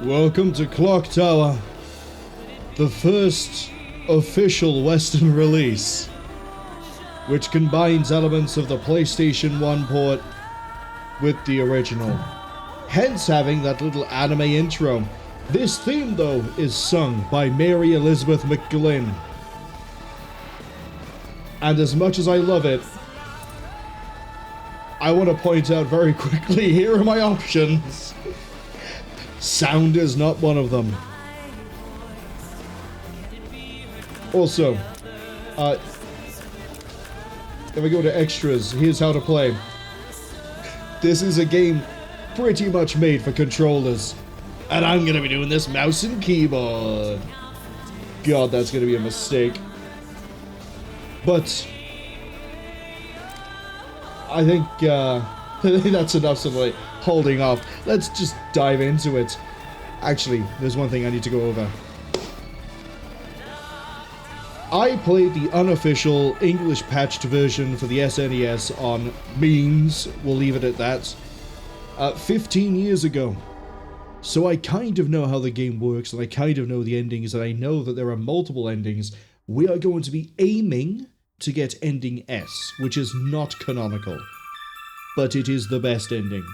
Welcome to Clock Tower, the first official Western release, which combines elements of the PlayStation 1 port with the original, hence having that little anime intro. This theme, though, is sung by Mary Elizabeth McGlynn, and as much as I love it, I want to point out very quickly, here are my options. Sound is not one of them. Also, if I go to extras, here's how to play. This is a game pretty much made for controllers, and I'm gonna be doing this mouse and keyboard. God, that's gonna be a mistake. But I think that's enough of like holding off. Let's just dive into it. Actually, there's one thing I need to go over. I played the unofficial English patched version for the SNES on memes, we'll leave it at that, 15 years ago. So I kind of know how the game works, and I kind of know the endings, and I know that there are multiple endings. We are going to be aiming to get ending S, which is not canonical, but it is the best ending.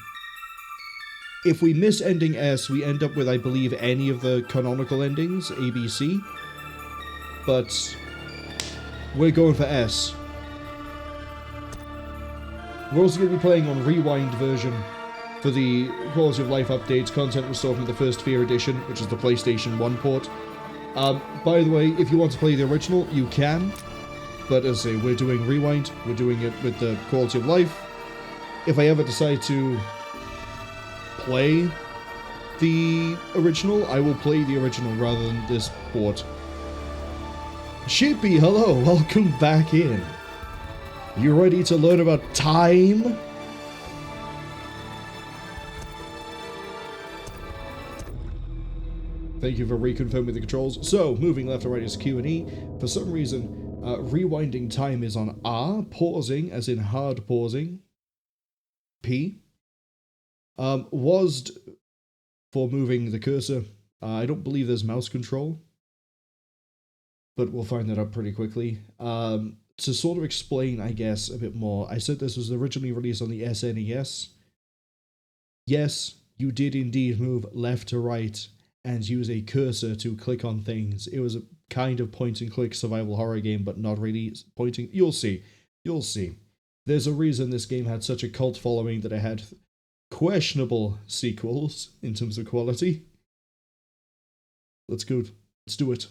If we miss ending S, we end up with, I believe, any of the canonical endings, A, B, C, but we're going for S. We're also going to be playing on Rewind version for the quality of life updates, content restored from the first Fear edition, which is the PlayStation 1 port. By the way, if you want to play the original, you can, but as I say, we're doing Rewind, we're doing it with the quality of life. If I ever decide to play the original, I will play the original rather than this port. Sheepy, hello, welcome back in. You ready to learn about time? Thank you for reconfirming the controls. So, moving left or right is Q and E. For some reason, rewinding time is on R, pausing, as in hard pausing, P. WASD for moving the cursor. I don't believe there's mouse control, but we'll find that out pretty quickly. To sort of explain, I guess, a bit more, I said this was originally released on the SNES. Yes, you did indeed move left to right and use a cursor to click on things. It was a kind of point-and-click survival horror game, but not really pointing. You'll see. You'll see. There's a reason this game had such a cult following that it had questionable sequels in terms of quality. Let's go. Let's do it.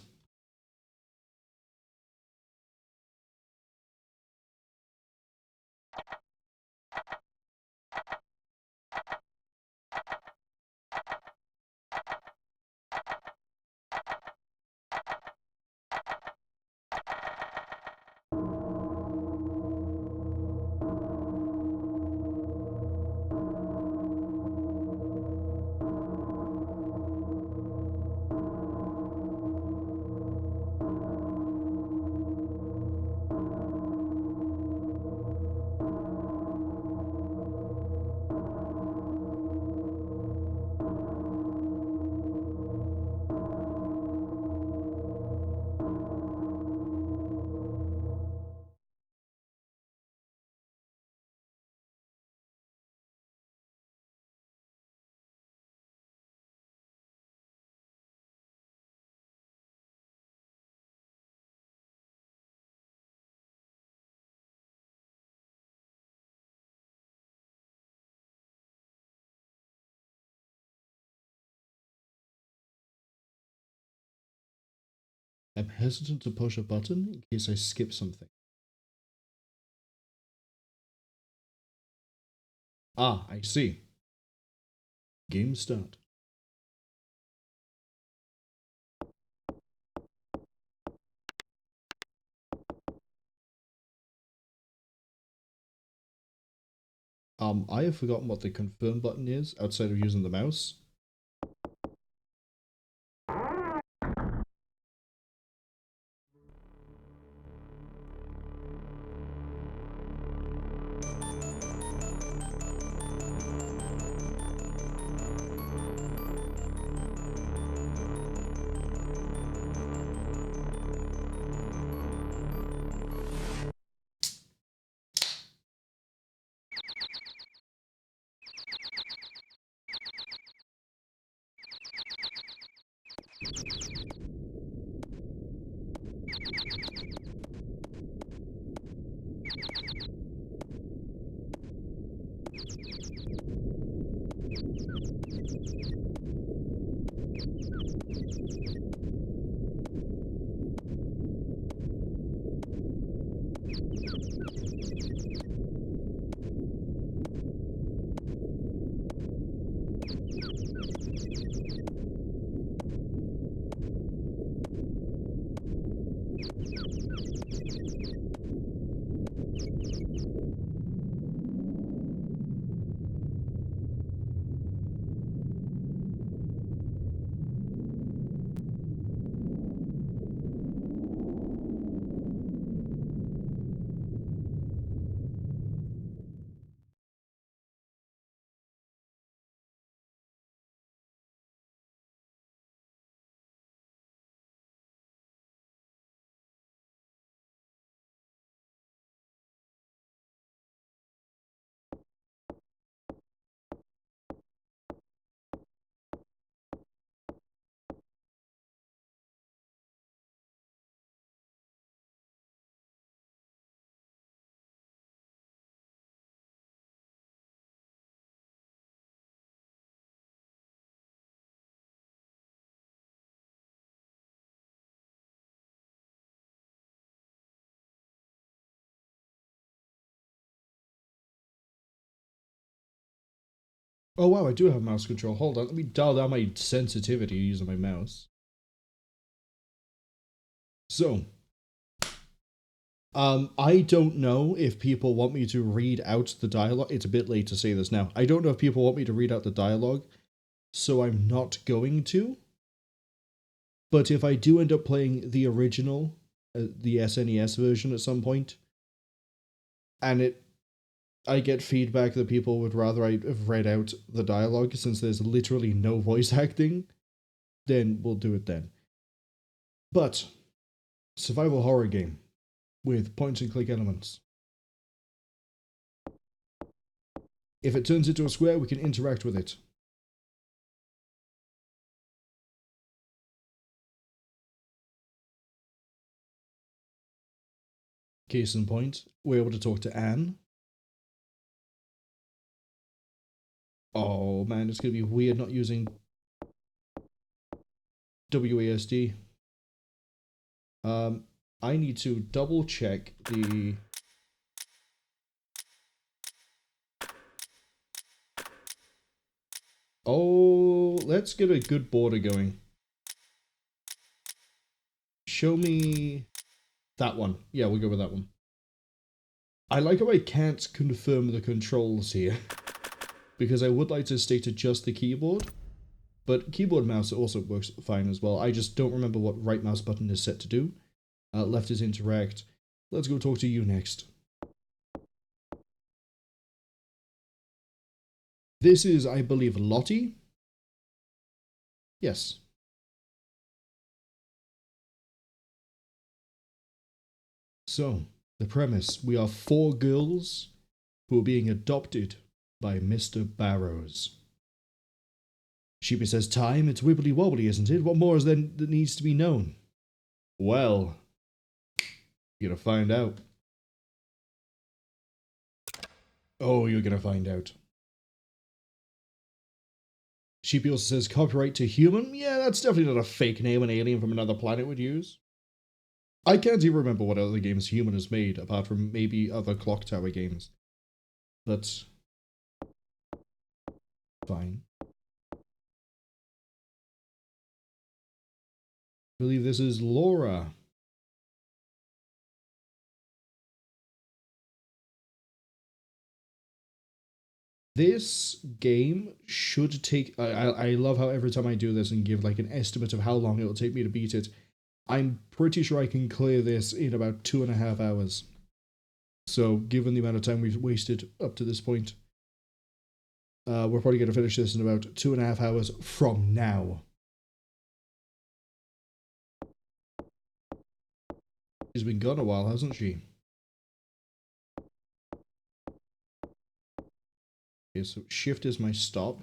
I'm hesitant to push a button in case I skip something. Ah, I see. Game start. I have forgotten what the confirm button is outside of using the mouse. Oh wow, I do have mouse control. Hold on, let me dial down my sensitivity using my mouse. So, I don't know if people want me to read out the dialogue. It's a bit late to say this now. I don't know if people want me to read out the dialogue, so I'm not going to. But if I do end up playing the original, the SNES version at some point, and I get feedback that people would rather I have read out the dialogue since there's literally no voice acting, then we'll do it then. But survival horror game with point and click elements. If it turns into a square, we can interact with it. Case in point, we're able to talk to Anne. Oh man, it's gonna be weird not using WASD. I need to double check the... Oh, let's get a good border going. Show me that one. Yeah, we'll go with that one. I like how I can't confirm the controls here, because I would like to stay to just the keyboard, but keyboard mouse also works fine as well. I just don't remember what right mouse button is set to do. Left is interact. Let's go talk to you next. This is, I believe, Lotte. Yes. So, the premise. We are 4 girls who are being adopted by Mr. Barrows. Sheepy says, time, it's wibbly wobbly, isn't it? What more is there that needs to be known? Well, you're gonna find out. Oh, you're gonna find out. Sheepy also says, copyright to human? Yeah, that's definitely not a fake name an alien from another planet would use. I can't even remember what other games human has made, apart from maybe other Clock Tower games. That's fine. I believe this is Laura. This game should take... I love how every time I do this and give like an estimate of how long it will take me to beat it, I'm pretty sure I can clear this in about 2.5 hours. So, given the amount of time we've wasted up to this point, we're probably going to finish this in about 2.5 hours from now. She's been gone a while, hasn't she? Okay, so shift is my stop.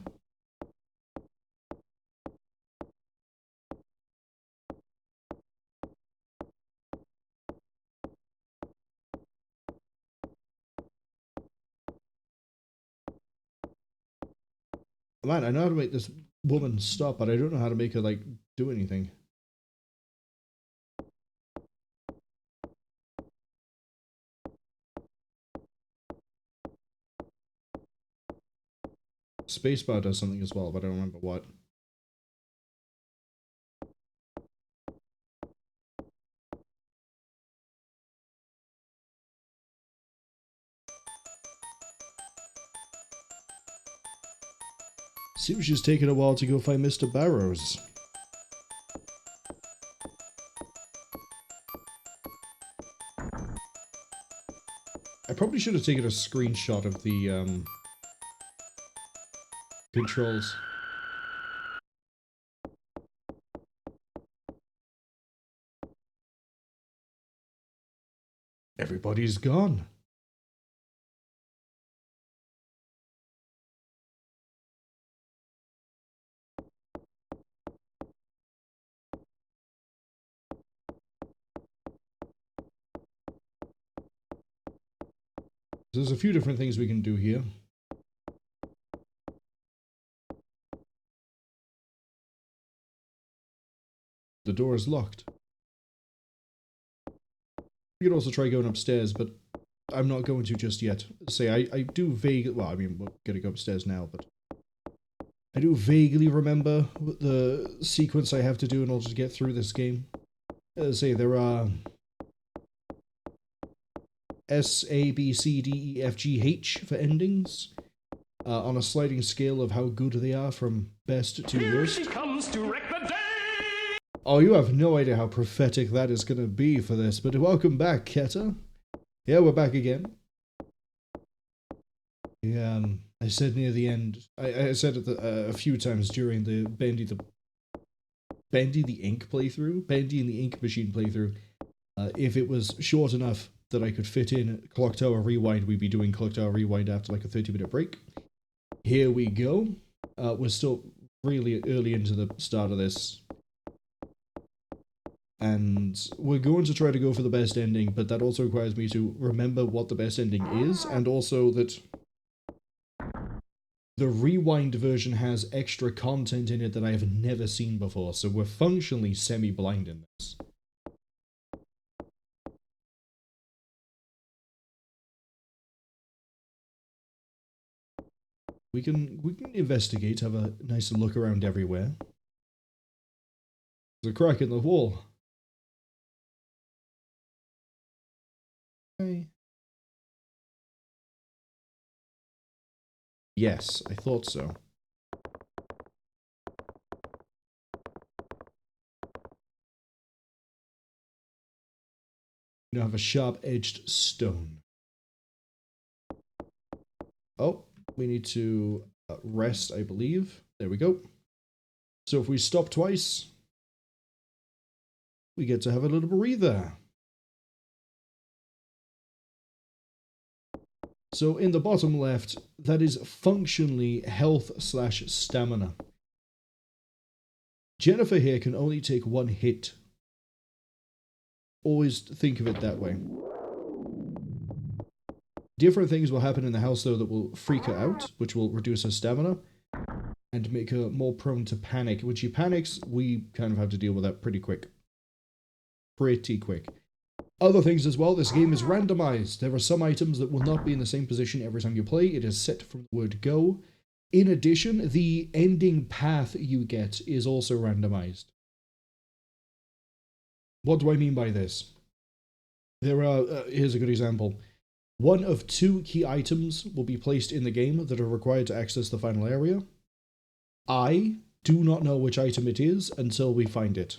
Man, I know how to make this woman stop, but I don't know how to make her, like, do anything. Spacebar does something as well, but I don't remember what. Seems she's taking a while to go find Mr. Barrows. I probably should have taken a screenshot of the, controls. Everybody's gone. There's a few different things we can do here. The door is locked. We could also try going upstairs, but I'm not going to just yet. Say, I do vaguely... Well, I mean, we're going to go upstairs now, but... I do vaguely remember the sequence I have to do in order to get through this game. Say, there are... S, A, B, C, D, E, F, G, H for endings. On a sliding scale of how good they are from best to worst. Here she comes to wreck the day! Oh, you have no idea how prophetic that is going to be for this, but welcome back, Keta. Yeah, we're back again. Yeah, I said near the end, I said it a few times during the Bendy the Ink playthrough, Bendy and the Ink Machine playthrough, if it was short enough that I could fit in Clock Tower Rewind, we'd be doing Clock Tower Rewind after like a 30-minute break. Here we go. We're still really early into the start of this. And we're going to try to go for the best ending, but that also requires me to remember what the best ending is, and also that the Rewind version has extra content in it that I have never seen before, so we're functionally semi-blind in this. We can investigate, have a nice look around everywhere. There's a crack in the wall. Okay. Yes, I thought so. You have a sharp-edged stone. Oh, we need to rest, I believe. There we go. So if we stop twice, we get to have a little breather. So in the bottom left, that is functionally health/stamina. Jennifer here can only take one hit. Always think of it that way. Different things will happen in the house though that will freak her out, which will reduce her stamina and make her more prone to panic. When she panics, we kind of have to deal with that pretty quick. Pretty quick. Other things as well, this game is randomized. There are some items that will not be in the same position every time you play. It is set from the word go. In addition, the ending path you get is also randomized. What do I mean by this? There are, here's a good example. One of two key items will be placed in the game that are required to access the final area. I do not know which item it is until we find it.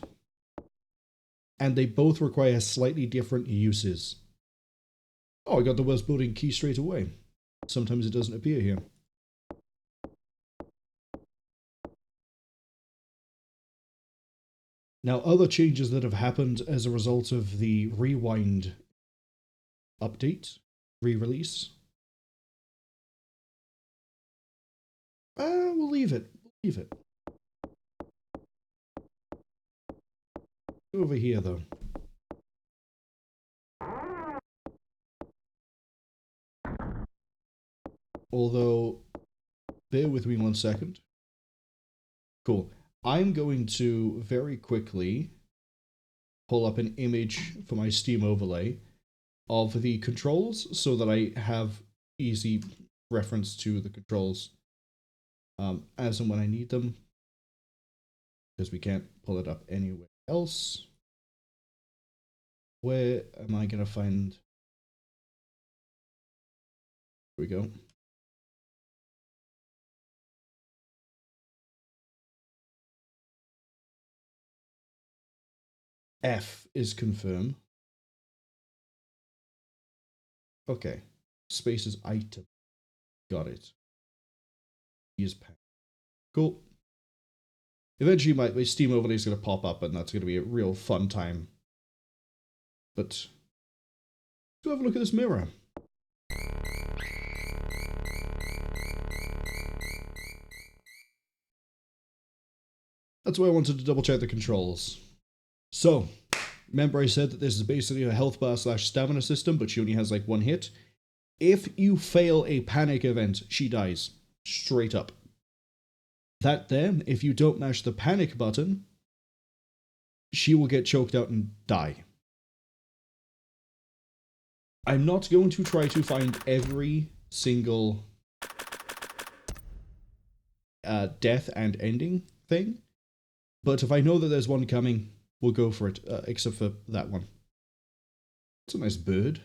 And they both require slightly different uses. Oh, I got the worst building key straight away. Sometimes it doesn't appear here. Now, other changes that have happened as a result of the Rewind update, re-release. We'll leave it. We'll leave it. Over here, though. Although, bear with me 1 second. Cool. I'm going to very quickly pull up an image for my Steam overlay of the controls so that I have easy reference to the controls as and when I need them, because we can't pull it up anywhere else. Where am I going to find... Here we go. F is confirm. Okay. Space is item. Got it. Use pen. Cool. Eventually my Steam overlay is going to pop up and that's going to be a real fun time. But let's go have a look at this mirror. That's why I wanted to double check the controls. So, remember I said that this is basically a health bar / stamina system, but she only has like one hit. If you fail a panic event, she dies. Straight up. That then, if you don't mash the panic button, she will get choked out and die. I'm not going to try to find every single death and ending thing, but if I know that there's one coming, we'll go for it, except for that one. It's a nice bird.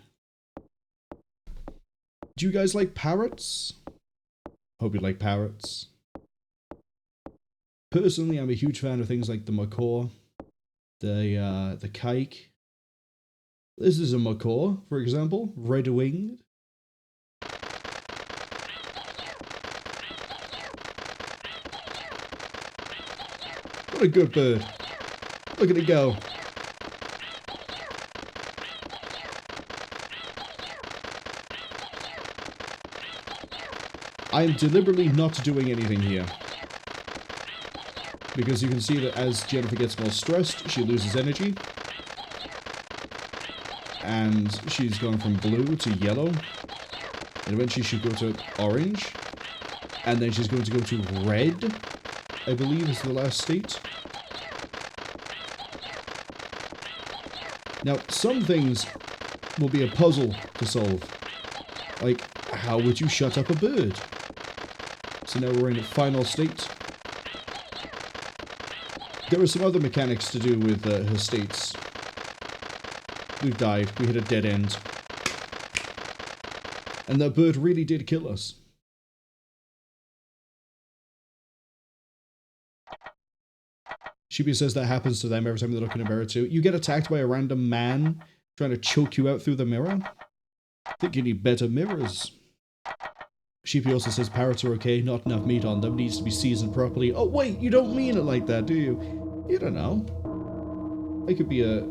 Do you guys like parrots? Hope you like parrots. Personally, I'm a huge fan of things like the macaw, the kike. This is a macaw, for example, red-winged. What a good bird. Look at it go. I'm deliberately not doing anything here, because you can see that as Jennifer gets more stressed, she loses energy. And she's gone from blue to yellow. And eventually she'll go to orange. And then she's going to go to red, I believe is the last state. Now, some things will be a puzzle to solve. Like, how would you shut up a bird? So now we're in a final state. There are some other mechanics to do with her states. We've died. We hit a dead end. And that bird really did kill us. Shibi says that happens to them every time they look in a mirror too. You get attacked by a random man trying to choke you out through the mirror? I think you need better mirrors. Sheepy also says parrots are okay, not enough meat on them, needs to be seasoned properly. Oh wait, you don't mean it like that, do you? You don't know. I could be a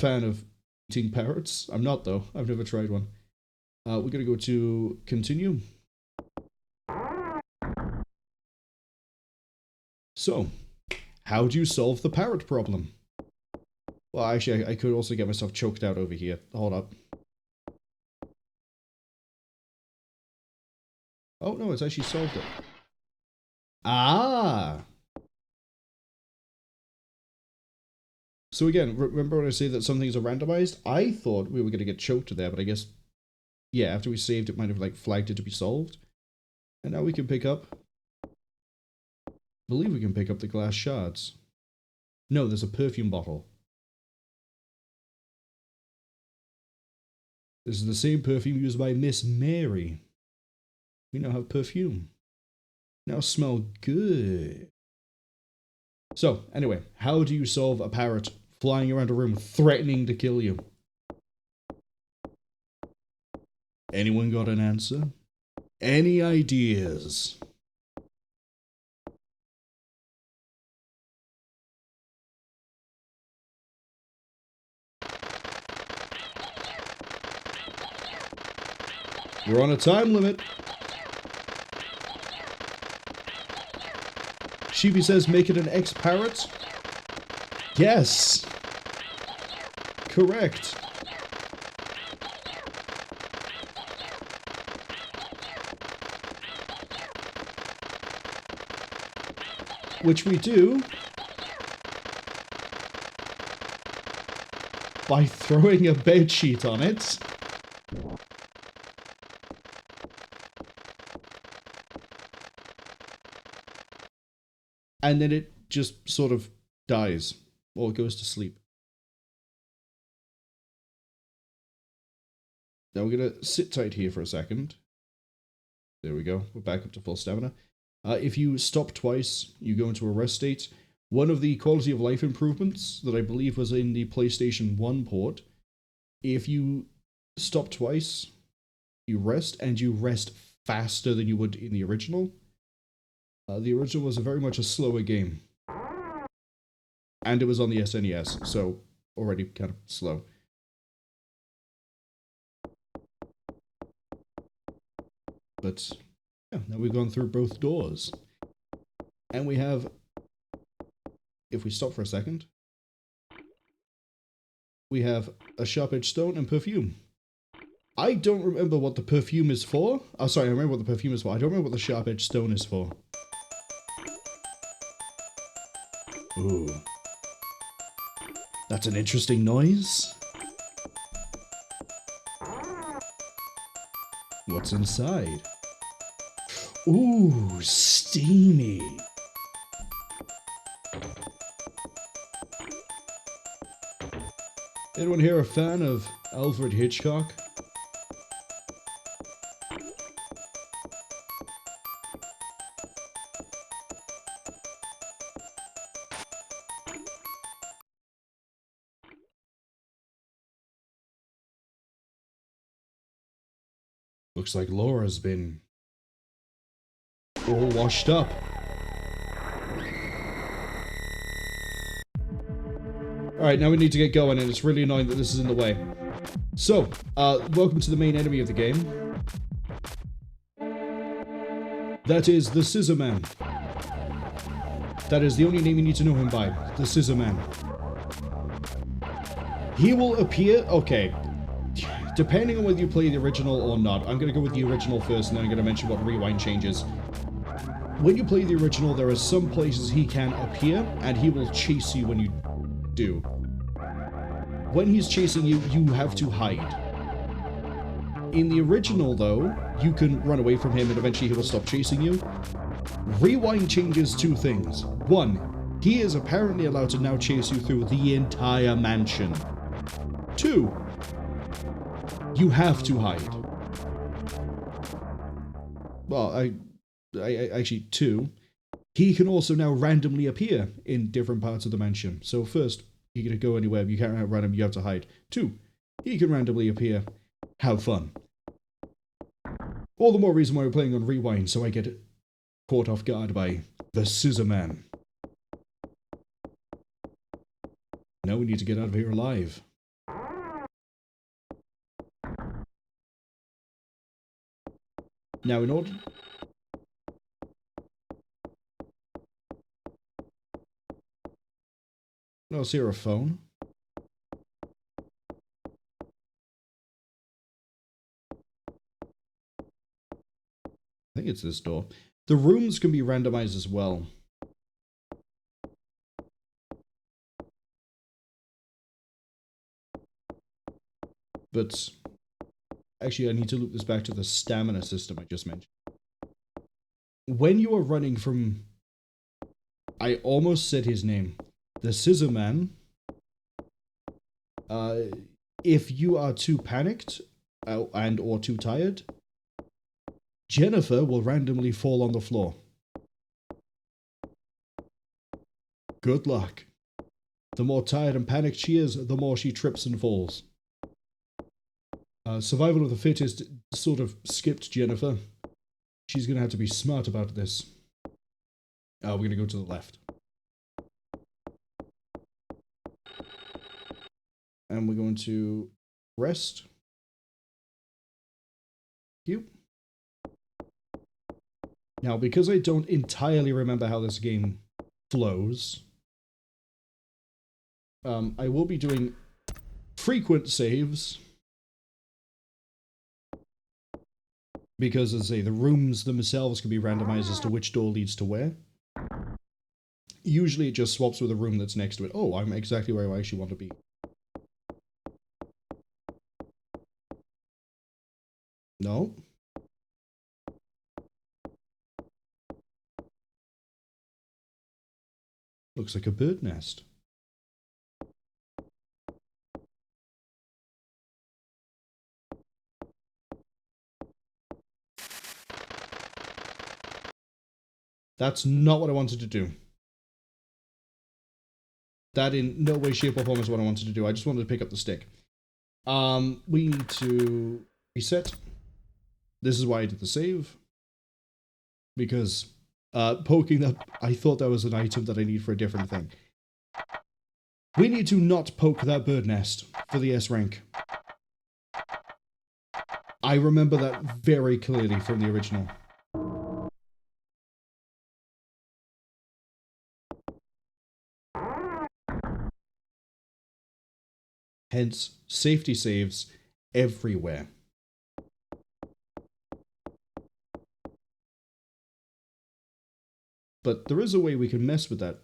fan of eating parrots. I'm not though, I've never tried one. We're gonna go to continue. So, how do you solve the parrot problem? Well, actually, I could also get myself choked out over here. Hold up. Oh, no, it's actually solved it. Ah! So again, remember when I say that some things are randomized? I thought we were going to get choked there, but I guess, yeah, after we saved, it might have, like, flagged it to be solved. And now we can pick up... I believe we can pick up the glass shards. No, there's a perfume bottle. This is the same perfume used by Miss Mary. We now have perfume. Now smell good. So, anyway, how do you solve a parrot flying around a room threatening to kill you? Anyone got an answer? Any ideas? We're on a time limit. Sheepy says make it an X-parrot. Yes. Correct. which we do by throwing a bedsheet on it. And then it just sort of dies, or goes to sleep. Now we're going to sit tight here for a second. There we go. We're back up to full stamina. If you stop twice, you go into a rest state. One of the quality of life improvements that I believe was in the PlayStation 1 port, if you stop twice, you rest, and you rest faster than you would in the original. The original was very much a slower game. And it was on the SNES, so already kind of slow. But yeah, now we've gone through both doors. And we have, if we stop for a second, we have a sharp-edged stone and perfume. I don't remember what the perfume is for. Oh, sorry, I remember what the perfume is for. I don't remember what the sharp-edged stone is for. Ooh. That's an interesting noise. What's inside? Ooh, steamy. Anyone here a fan of Alfred Hitchcock? Looks like Laura's been all washed up. Alright, now we need to get going, and it's really annoying that this is in the way. So, welcome to the main enemy of the game. That is the Scissor Man. That is the only name you need to know him by. The Scissor Man. He will appear... Okay. Depending on whether you play the original or not, I'm going to go with the original first, and then I'm going to mention what rewind changes. When you play the original, there are some places he can appear, and he will chase you when you do. When he's chasing you, you have to hide. In the original, though, you can run away from him, and eventually he will stop chasing you. Rewind changes two things. One, he is apparently allowed to now chase you through the entire mansion. Two, you have to hide. Well, I actually, two. He can also now randomly appear in different parts of the mansion. So first, he can go anywhere. You can't outrun him. You have to hide. Two, he can randomly appear. Have fun. All the more reason why we're playing on Rewind, so I get caught off guard by the Scissor Man. Now we need to get out of here alive. Now, in order... No, see a phone. I think it's this door. The rooms can be randomized as well. But... Actually, I need to loop this back to the stamina system I just mentioned. When you are running from... I almost said his name. The Scissor Man. If you are too panicked and or too tired, Jennifer will randomly fall on the floor. Good luck. The more tired and panicked she is, the more she trips and falls. Survival of the fittest sort of skipped Jennifer. She's going to have to be smart about this. We're going to go to the left. And we're going to rest. Cute. Now, because I don't entirely remember how this game flows, I will be doing frequent saves. Because, as I say, the rooms themselves can be randomized as to which door leads to where. Usually it just swaps with a room that's next to it. Oh, I'm exactly where I actually want to be. No. Looks like a bird nest. That's not what I wanted to do. That in no way, shape, or form is what I wanted to do. I just wanted to pick up the stick. We need to reset. This is why I did the save. Because poking that, I thought that was an item that I need for a different thing. We need to not poke that bird nest for the S rank. I remember that very clearly from the original. Hence, safety saves everywhere. But there is a way we can mess with that.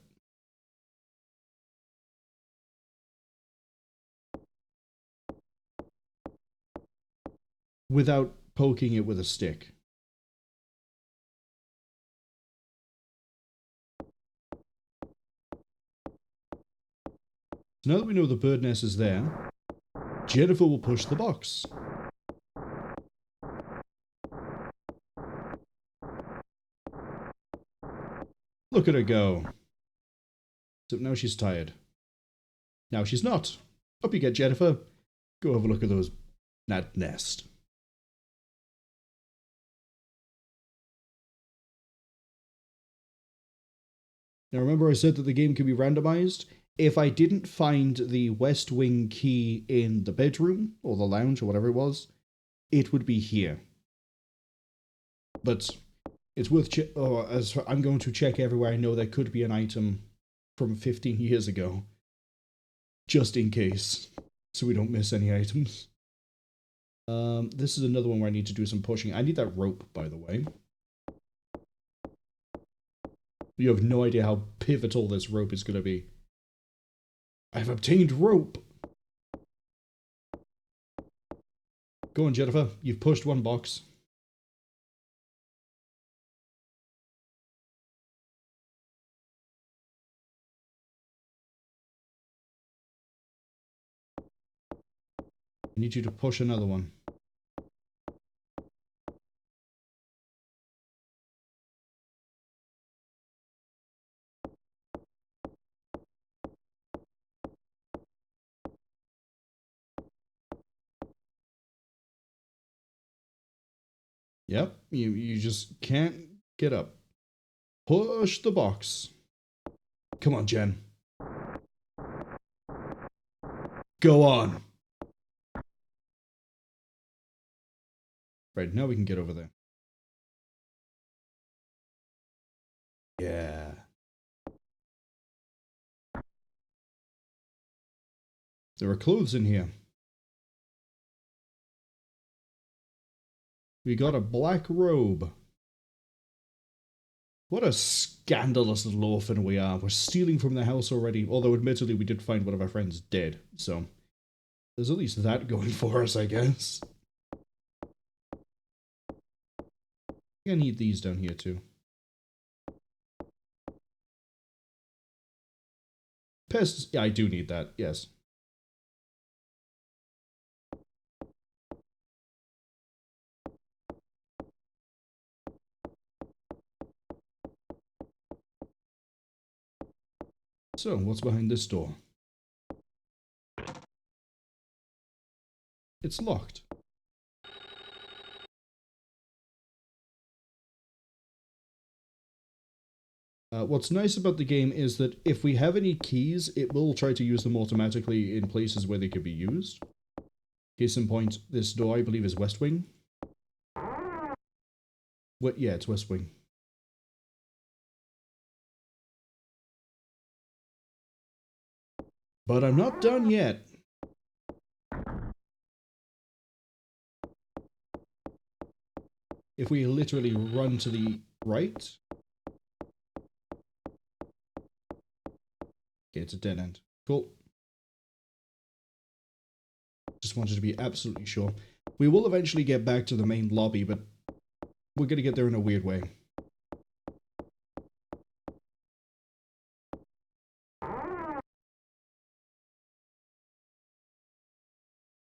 Without poking it with a stick. So now that we know the bird nest is there, Jennifer will push the box. Look at her go. So now she's tired. Now she's not. Up you get, Jennifer. Go have a look at that nest. Now remember I said that the game can be randomized? If I didn't find the West Wing key in the bedroom, or the lounge, or whatever it was, it would be here. But it's worth as I'm going to check everywhere I know there could be an item from 15 years ago. Just in case. So we don't miss any items. This is another one where I need to do some pushing. I need that rope, by the way. You have no idea how pivotal this rope is going to be. I've obtained rope! Go on, Jennifer. You've pushed one box. I need you to push another one. Yep, you just can't get up. Push the box. Come on, Jen. Go on. Right, now we can get over there. Yeah. There are clothes in here. We got a black robe. What a scandalous little orphan we are. We're stealing from the house already, although admittedly we did find one of our friends dead, so there's at least that going for us, I guess. I need these down here too. Pests, yeah, I do need that, yes. So, what's behind this door? It's locked. What's nice about the game is that if we have any keys, it will try to use them automatically in places where they could be used. Case in point, this door I believe is West Wing. Yeah, it's West Wing. But I'm not done yet. If we literally run to the right, Okay, it's a dead end. Cool. Just wanted to be absolutely sure. We will eventually get back to the main lobby, but we're going to get there in a weird way.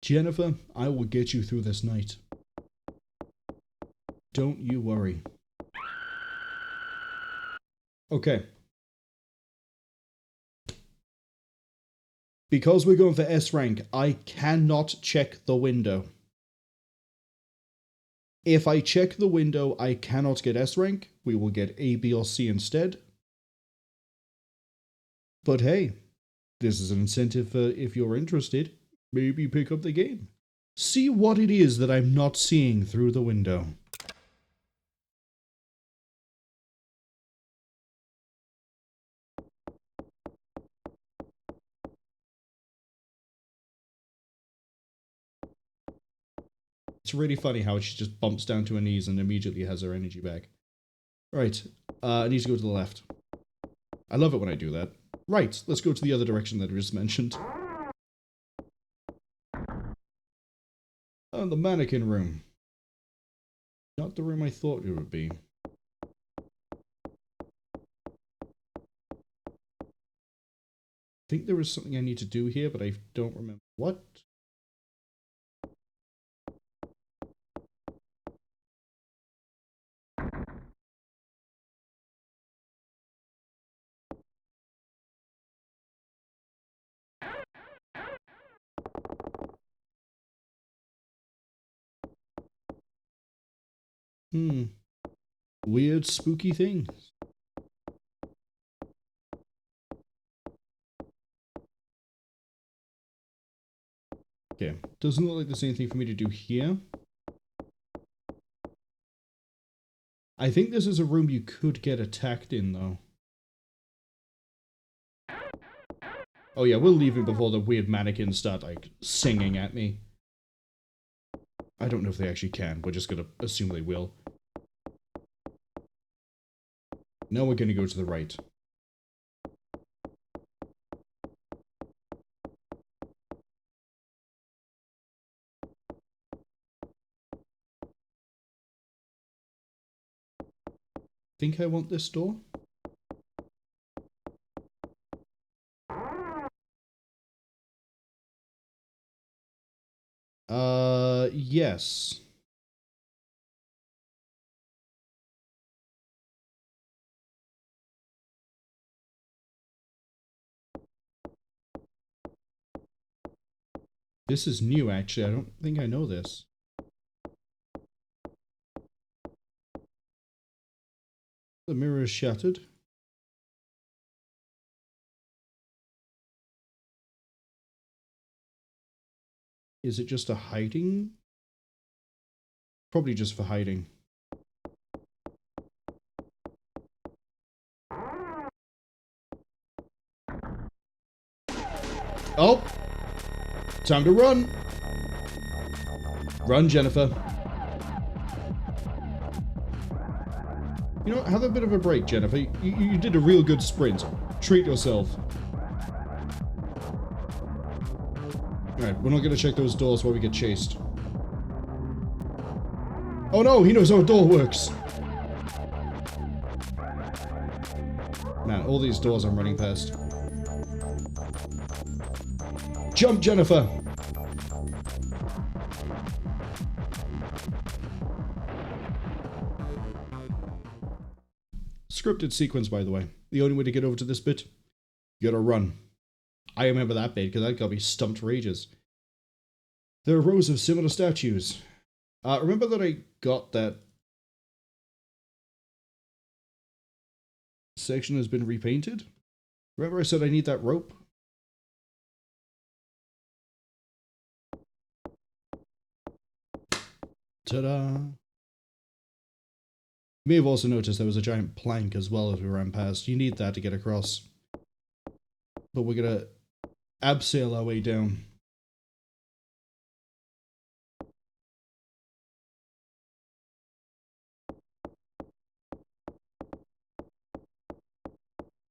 Jennifer, I will get you through this night. Don't you worry. Okay. Because we're going for S rank, I cannot check the window. If I check the window, I cannot get S rank. We will get A, B, or C instead. But hey, this is an incentive for if you're interested, maybe pick up the game. See what it is that I'm not seeing through the window. It's really funny how she just bumps down to her knees and immediately has her energy back. Right, I need to go to the left. I love it when I do that. Right, let's go to the other direction that I just mentioned. Oh, the mannequin room. Not the room I thought it would be. I think there was something I need to do here, but I don't remember what. Weird, spooky things. Okay, doesn't look like there's anything for me to do here. I think this is a room you could get attacked in, though. Oh yeah, we'll leave it before the weird mannequins start, like, singing at me. I don't know if they actually can. We're just gonna assume they will. Now we're gonna go to the right. Think I want this door? Yes. This is new, actually. I don't think I know this. The mirror is shattered. Is it just a hiding? Probably just for hiding. Oh! Time to run! Run, Jennifer. You know what? Have a bit of a break, Jennifer. You did a real good sprint. Treat yourself. Alright, we're not gonna check those doors while we get chased. Oh no, he knows how a door works! Man, all these doors I'm running past. Jump, Jennifer! Scripted sequence, by the way. The only way to get over to this bit, you gotta run. I remember that bit, because that got me stumped for ages. There are rows of similar statues. Remember that I got that section has been repainted? Remember I said I need that rope? Ta-da! You may have also noticed there was a giant plank as well as we ran past. You need that to get across. But we're gonna abseil our way down.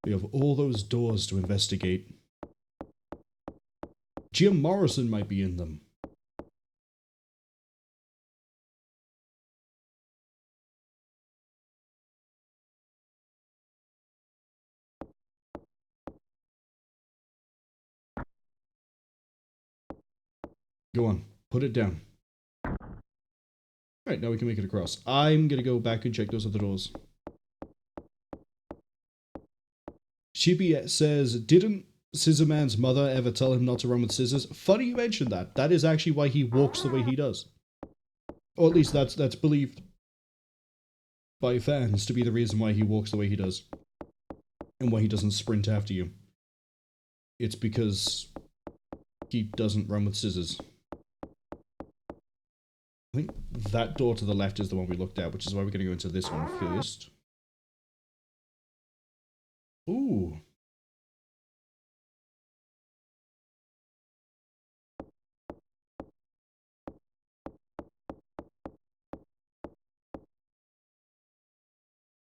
We have all those doors to investigate. Jim Morrison might be in them. Go on, put it down. Alright, now we can make it across. I'm gonna go back and check those other doors. Chibi says, didn't Scissorman's mother ever tell him not to run with scissors? Funny you mentioned that. That is actually why he walks the way he does. Or at least that's believed by fans to be the reason why he walks the way he does. And why he doesn't sprint after you. It's because he doesn't run with scissors. I think that door to the left is the one we looked at, which is why we're going to go into this one first. Ooh.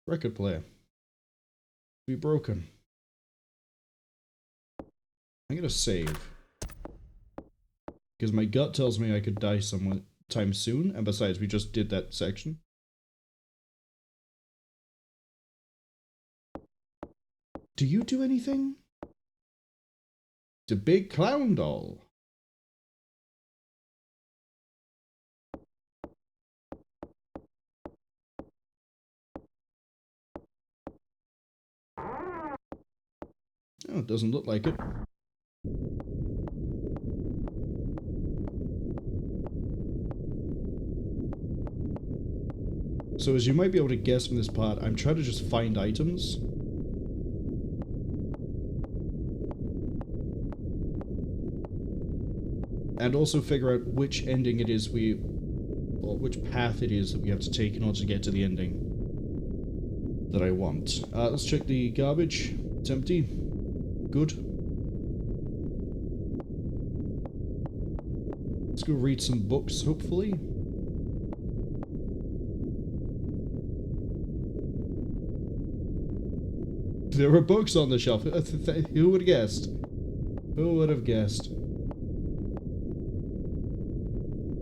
Record player. Be broken. I'm going to save. Because my gut tells me I could die sometime soon, and besides, we just did that section. Do you do anything? It's a big clown doll. Oh, it doesn't look like it. So as you might be able to guess from this part, I'm trying to just find items. And also figure out which ending it is or which path it is that we have to take in order to get to the ending that I want. Let's check the garbage. It's empty. Good. Let's go read some books, hopefully. There are books on the shelf. Who would have guessed? Who would have guessed?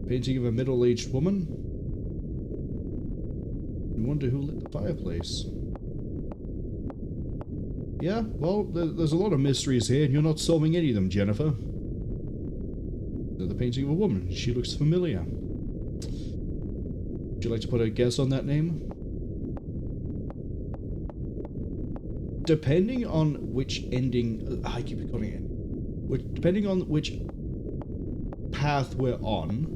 Painting of a middle-aged woman. I wonder who lit the fireplace. Yeah, well, there's a lot of mysteries here, and you're not solving any of them, Jennifer. The painting of a woman. She looks familiar. Would you like to put a guess on that name? Depending on which ending... I keep calling it. Depending on which path we're on,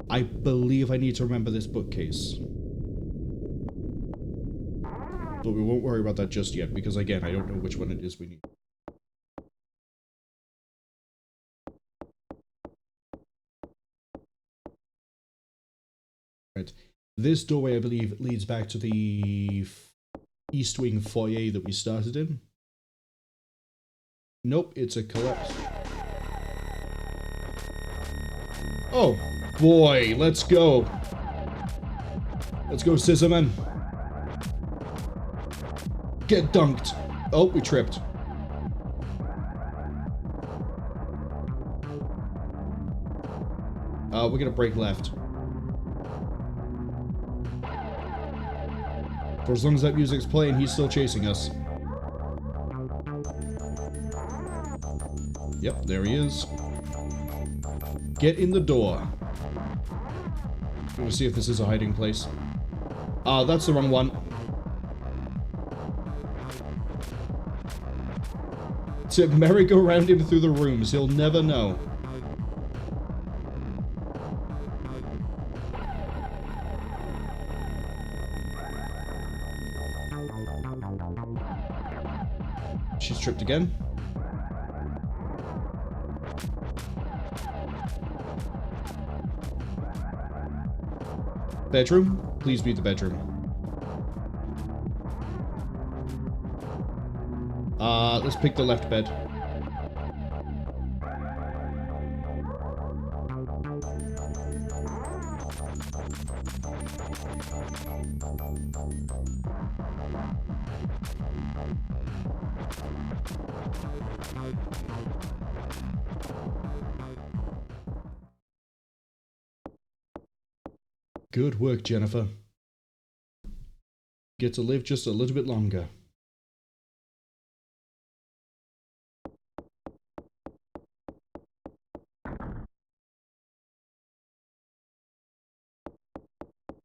I believe I need to remember this bookcase. But we won't worry about that just yet, because again, I don't know which one it is we need. Right. This doorway, I believe, leads back to the East Wing foyer that we started in. Nope, it's a collapse. Oh, boy, let's go. Let's go, Scissorman. Get dunked. Oh, we tripped. We're gonna break left. For as long as that music's playing, he's still chasing us. Yep, there he is. Get in the door. I'm gonna see if this is a hiding place. That's the wrong one. To merry-go-round him through the rooms, he'll never know. She's tripped again. Bedroom? Please be the bedroom. Let's pick the left bed. Good work, Jennifer. Get to live just a little bit longer.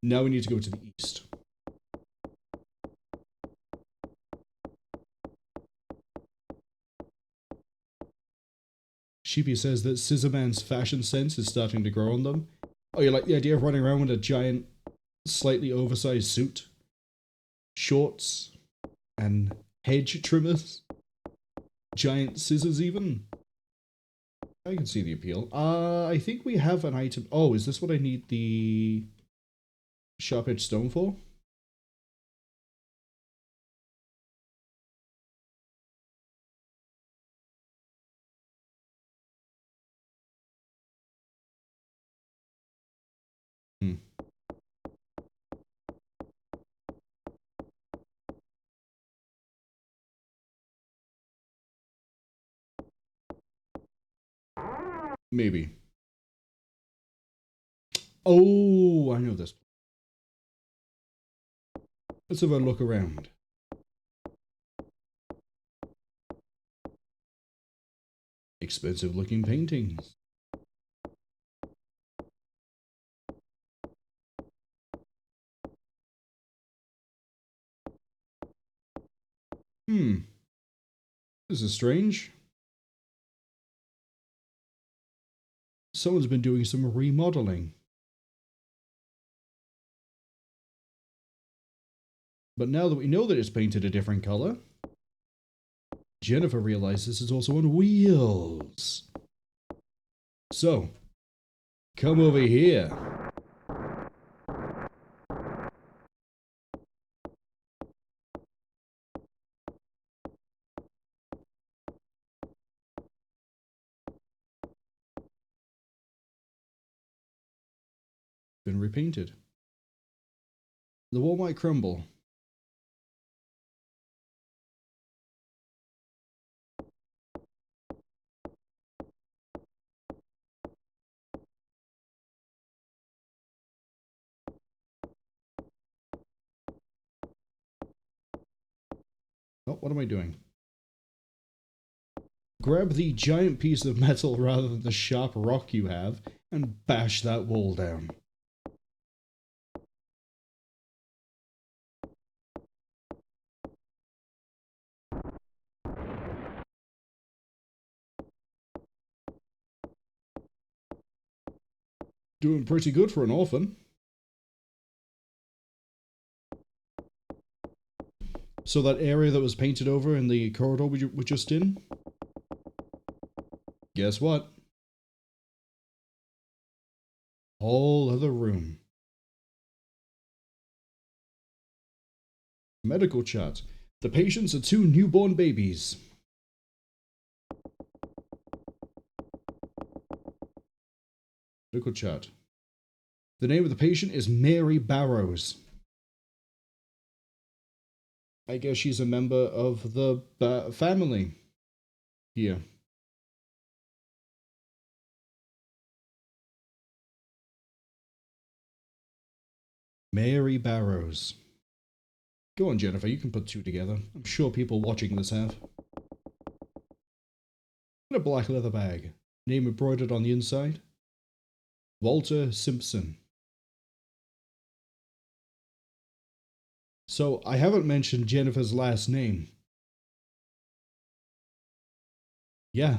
Now we need to go to the east. Sheepy says that Scissorman's fashion sense is starting to grow on them. Oh, you like the idea of running around with a giant, slightly oversized suit? Shorts? And hedge trimmers? Giant scissors even? I can see the appeal. I think we have an item. Oh, is this what I need the sharp-edged stone for? Maybe. Oh, I know this. Let's have a look around. Expensive looking paintings. This is strange. Someone's been doing some remodeling. But now that we know that it's painted a different color, Jennifer realizes it's also on wheels. So, come over here. Been repainted. The wall might crumble. Oh, what am I doing? Grab the giant piece of metal rather than the sharp rock you have and bash that wall down. Doing pretty good for an orphan. So that area that was painted over in the corridor we were just in? Guess what? Whole other room. Medical chart. The patients are 2 newborn babies. Medical chart. The name of the patient is Mary Barrows. I guess she's a member of the family here. Mary Barrows. Go on, Jennifer, you can put 2 together. I'm sure people watching this have. And a black leather bag. Name embroidered on the inside. Walter Simpson. So, I haven't mentioned Jennifer's last name. Yeah.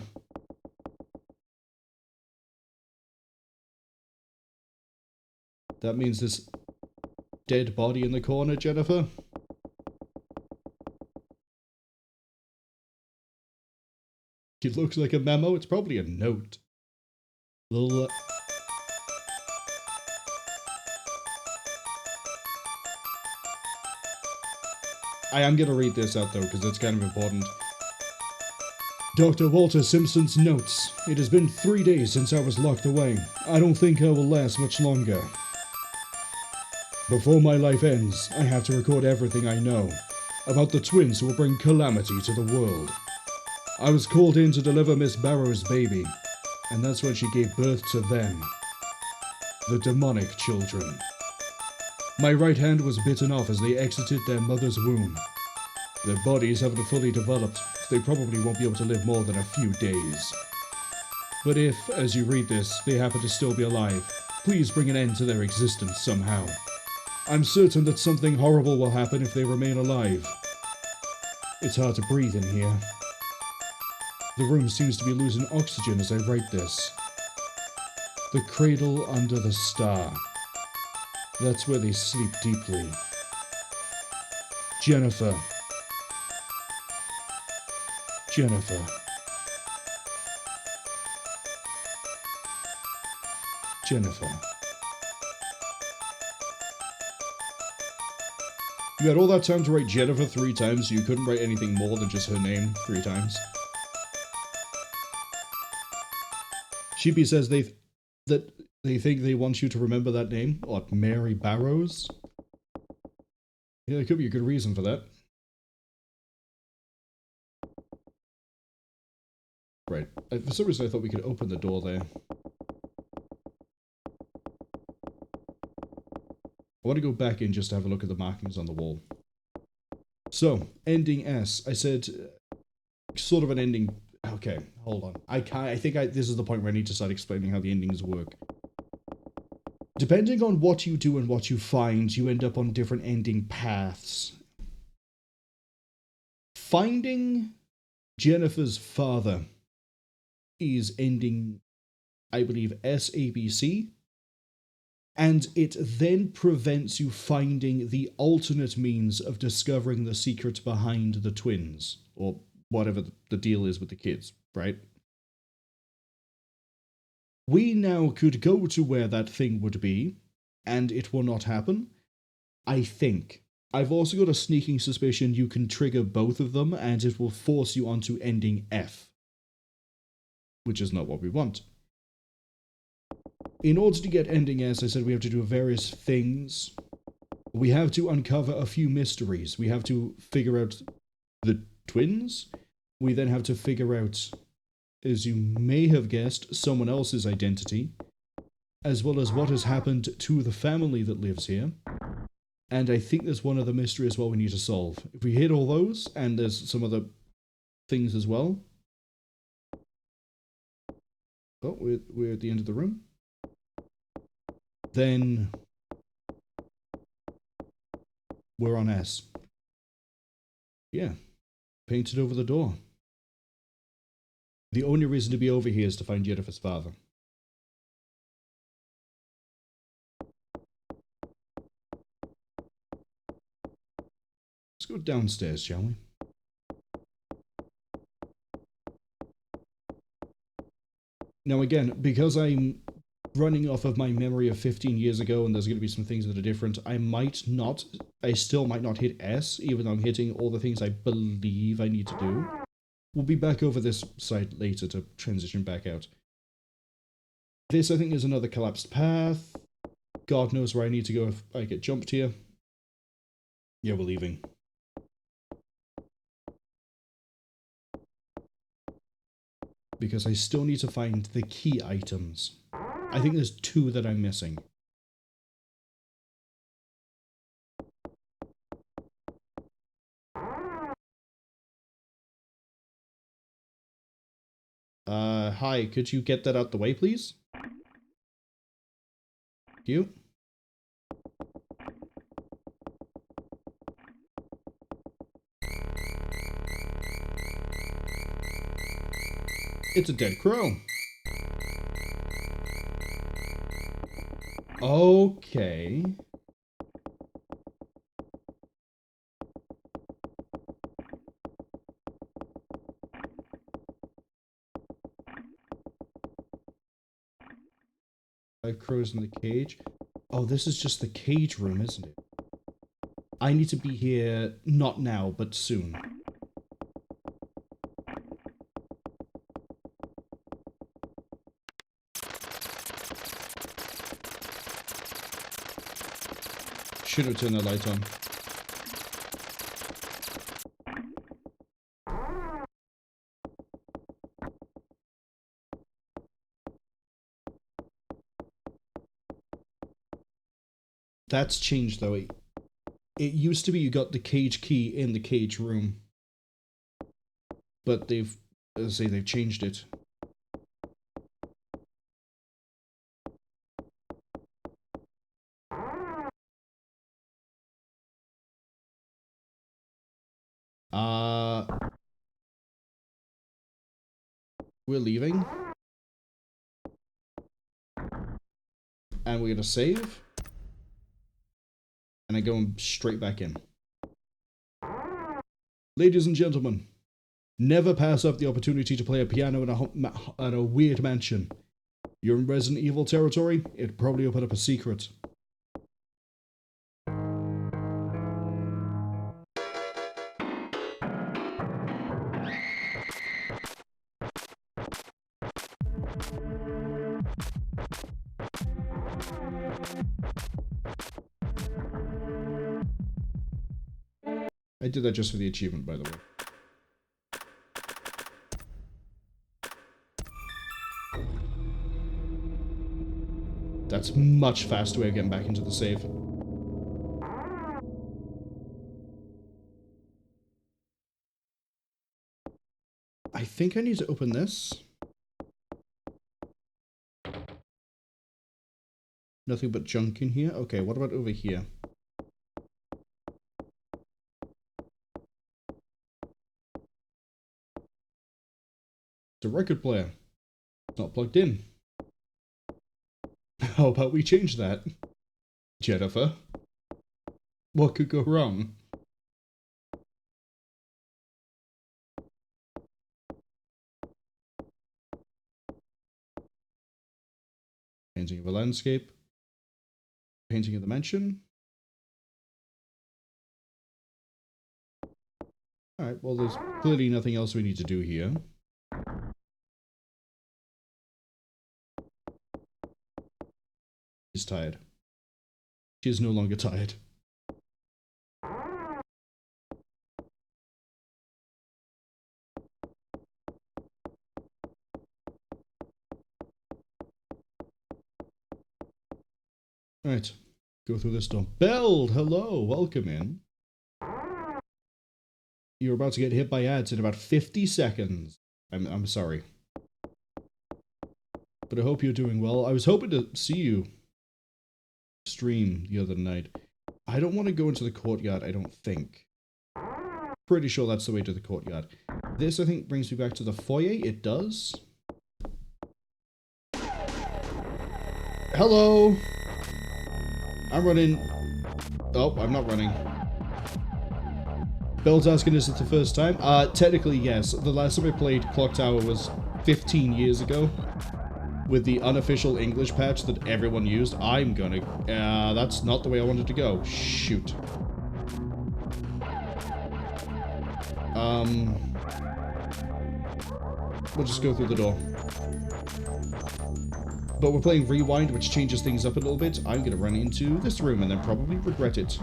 That means this dead body in the corner, Jennifer? It looks like a memo. It's probably a note. Little... I am going to read this out, though, because it's kind of important. Dr. Walter Simpson's notes. It has been 3 days since I was locked away. I don't think I will last much longer. Before my life ends, I have to record everything I know about the twins who will bring calamity to the world. I was called in to deliver Miss Barrows' baby, and that's when she gave birth to them, the demonic children. My right hand was bitten off as they exited their mother's womb. Their bodies haven't fully developed, so they probably won't be able to live more than a few days. But if, as you read this, they happen to still be alive, please bring an end to their existence somehow. I'm certain that something horrible will happen if they remain alive. It's hard to breathe in here. The room seems to be losing oxygen as I write this. The cradle under the star. That's where they sleep deeply. Jennifer. Jennifer. Jennifer. You had all that time to write Jennifer 3 times, so you couldn't write anything more than just her name 3 times. Sheepy says they think they want you to remember that name, or Mary Barrows. Yeah, there could be a good reason for that. Right. For some reason I thought we could open the door there. I want to go back in just to have a look at the markings on the wall. So, ending S. I said, sort of an ending. Okay, hold on. I think this is the point where I need to start explaining how the endings work. Depending on what you do and what you find, you end up on different ending paths. Finding Jennifer's father is ending, I believe, SABC. And it then prevents you finding the alternate means of discovering the secret behind the twins, or whatever the deal is with the kids, right? We now could go to where that thing would be, and it will not happen. I think. I've also got a sneaking suspicion you can trigger both of them, and it will force you onto ending F, which is not what we want. In order to get ending S, I said we have to do various things. We have to uncover a few mysteries. We have to figure out the twins. We then have to figure out, as you may have guessed, someone else's identity, as well as what has happened to the family that lives here. And I think there's one other mystery as well we need to solve. If we hit all those, and there's some other things as well. Oh, we're at the end of the room. Then we're on S. Yeah. Painted over the door. The only reason to be over here is to find Jennifer's father. Let's go downstairs, shall we? Now again, because I'm running off of my memory of 15 years ago and there's going to be some things that are different, I still might not hit S, even though I'm hitting all the things I believe I need to do. We'll be back over this side later to transition back out. This, I think, is another collapsed path. God knows where I need to go if I get jumped here. Yeah, we're leaving. Because I still need to find the key items. I think there's 2 that I'm missing. Hi, could you get that out the way, please? Thank you. It's a dead crow. Okay. Five crows in the cage. Oh, this is just the cage room, isn't it? I need to be here, not now, but soon. shouldn't have turned the light on. That's changed though. It used to be you got the cage key in the cage room. But they've, as I say, they've changed it. We're leaving. And we're gonna save. And I'm going straight back in. Ladies and gentlemen, never pass up the opportunity to play a piano in a weird mansion. You're in Resident Evil territory, it'd probably open up a secret. I did that just for the achievement, by the way. That's much faster way of getting back into the save. I think I need to open this. Nothing but junk in here. Okay, what about over here? It's a record player. It's not plugged in. How about we change that? Jennifer? What could go wrong? Painting of a landscape. Painting of the mansion. Alright, well there's clearly nothing else we need to do here. She's tired. She is no longer tired. Alright, go through this door. Belle, hello, welcome in. You're about to get hit by ads in about 50 seconds. I'm sorry. But I hope you're doing well. I was hoping to see you stream the other night. I don't want to go into the courtyard, I don't think. Pretty sure that's the way to the courtyard. This, I think, brings me back to the foyer. It does. Hello! I'm running. Oh, I'm not running. Belle's asking, is it the first time? Technically, yes. The last time I played Clock Tower was 15 years ago. With the unofficial English patch that everyone used. I'm gonna... that's not the way I wanted to go. Shoot. We'll just go through the door. But we're playing Rewind, which changes things up a little bit. I'm gonna run into this room and then probably regret it.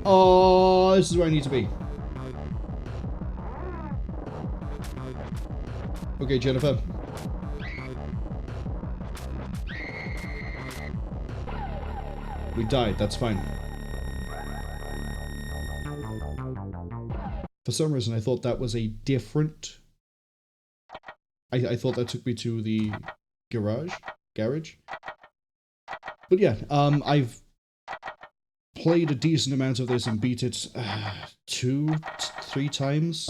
Oh, this is where I need to be. Okay, Jennifer. We died, that's fine. For some reason, I thought that was a different... I thought that took me to the garage. But yeah, I've played a decent amount of this and beat it 2-3 times.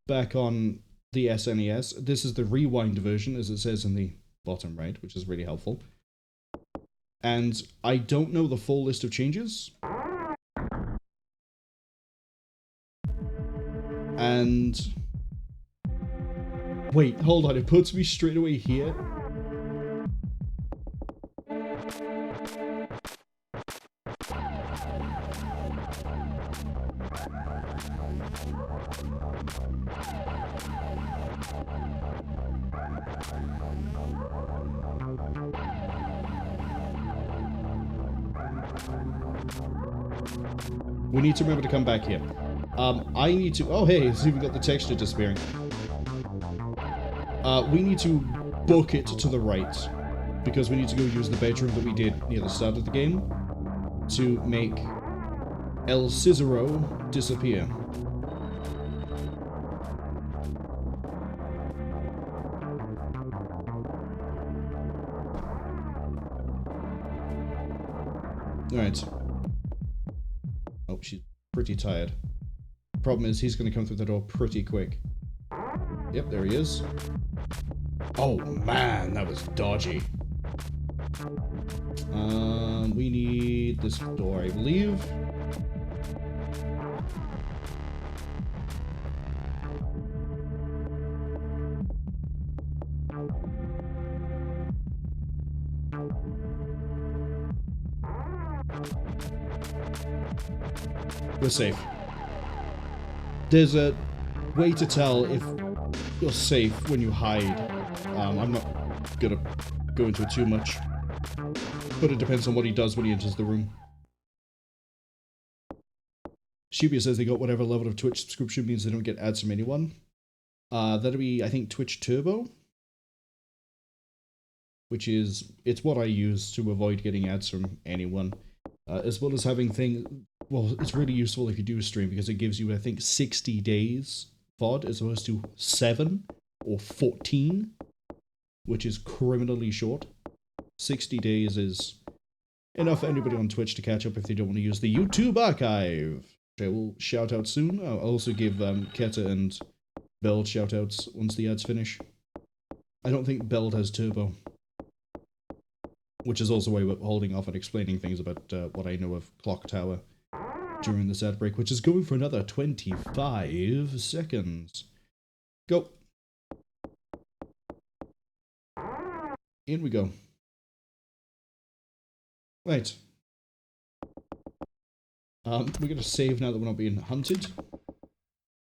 Back on the SNES. This is the Rewind version, as it says in the bottom right, which is really helpful. And I don't know the full list of changes. And... wait, hold on, it puts me straight away here. We need to remember to come back here. I need to... Oh, hey, it's even got the texture disappearing. We need to book it to the right, because we need to go use the bedroom that we did near the start of the game to make El Cicero disappear. Alright. Oh, she's pretty tired. Problem is, he's going to come through the door pretty quick. Yep, there he is. Oh, man, that was dodgy. We need this door, I believe. We're safe. There's a way to tell if you're safe when you hide. I'm not gonna go into it too much, but it depends on what he does when he enters the room. Shubia says they got whatever level of Twitch subscription means they don't get ads from anyone. That'll be, I think, Twitch Turbo, which is, it's what I use to avoid getting ads from anyone. As well as having things, well, it's really useful if you do stream because it gives you, I think, 60 days VOD as opposed to 7 or 14, which is criminally short. 60 days is enough for anybody on Twitch to catch up if they don't want to use the YouTube archive, which I will shout out soon. I'll also give Keta and Beld shout outs once the ads finish. I don't think Beld has Turbo, which is also why we're holding off on explaining things about what I know of Clock Tower during this ad break, which is going for another 25 seconds. Go. In we go. Right. We're going to save now that we're not being hunted.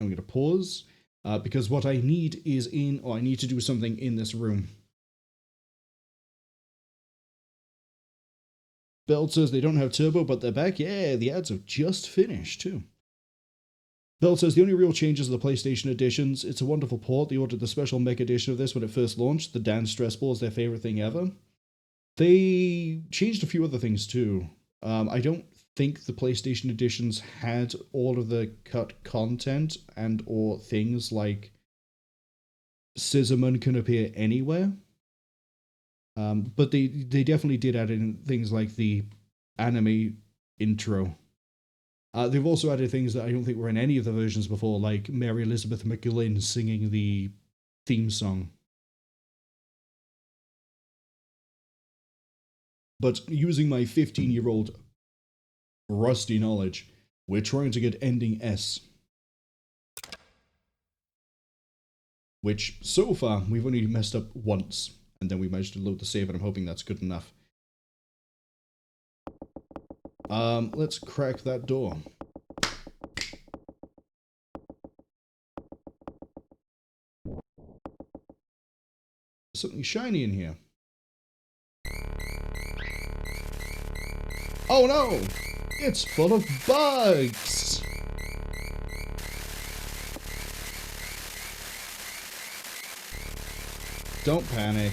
I'm going to pause, because what I need is I need to do something in this room. Belt says they don't have Turbo, but they're back. Yeah, the ads have just finished, too. Belt says the only real changes are the PlayStation editions. It's a wonderful port. They ordered the special mega edition of this when it first launched. The dance stress ball is their favorite thing ever. They changed a few other things, too. I don't think the PlayStation editions had all of the cut content and or things like Scissorman can appear anywhere. But they definitely did add in things like the anime intro. They've also added things that I don't think were in any of the versions before, like Mary Elizabeth McGlynn singing the theme song. But using my 15-year-old rusty knowledge, we're trying to get ending S. Which, so far, we've only messed up once. And then we managed to load the save, and I'm hoping that's good enough. Let's crack that door. Something shiny in here. Oh no! It's full of bugs! Don't panic.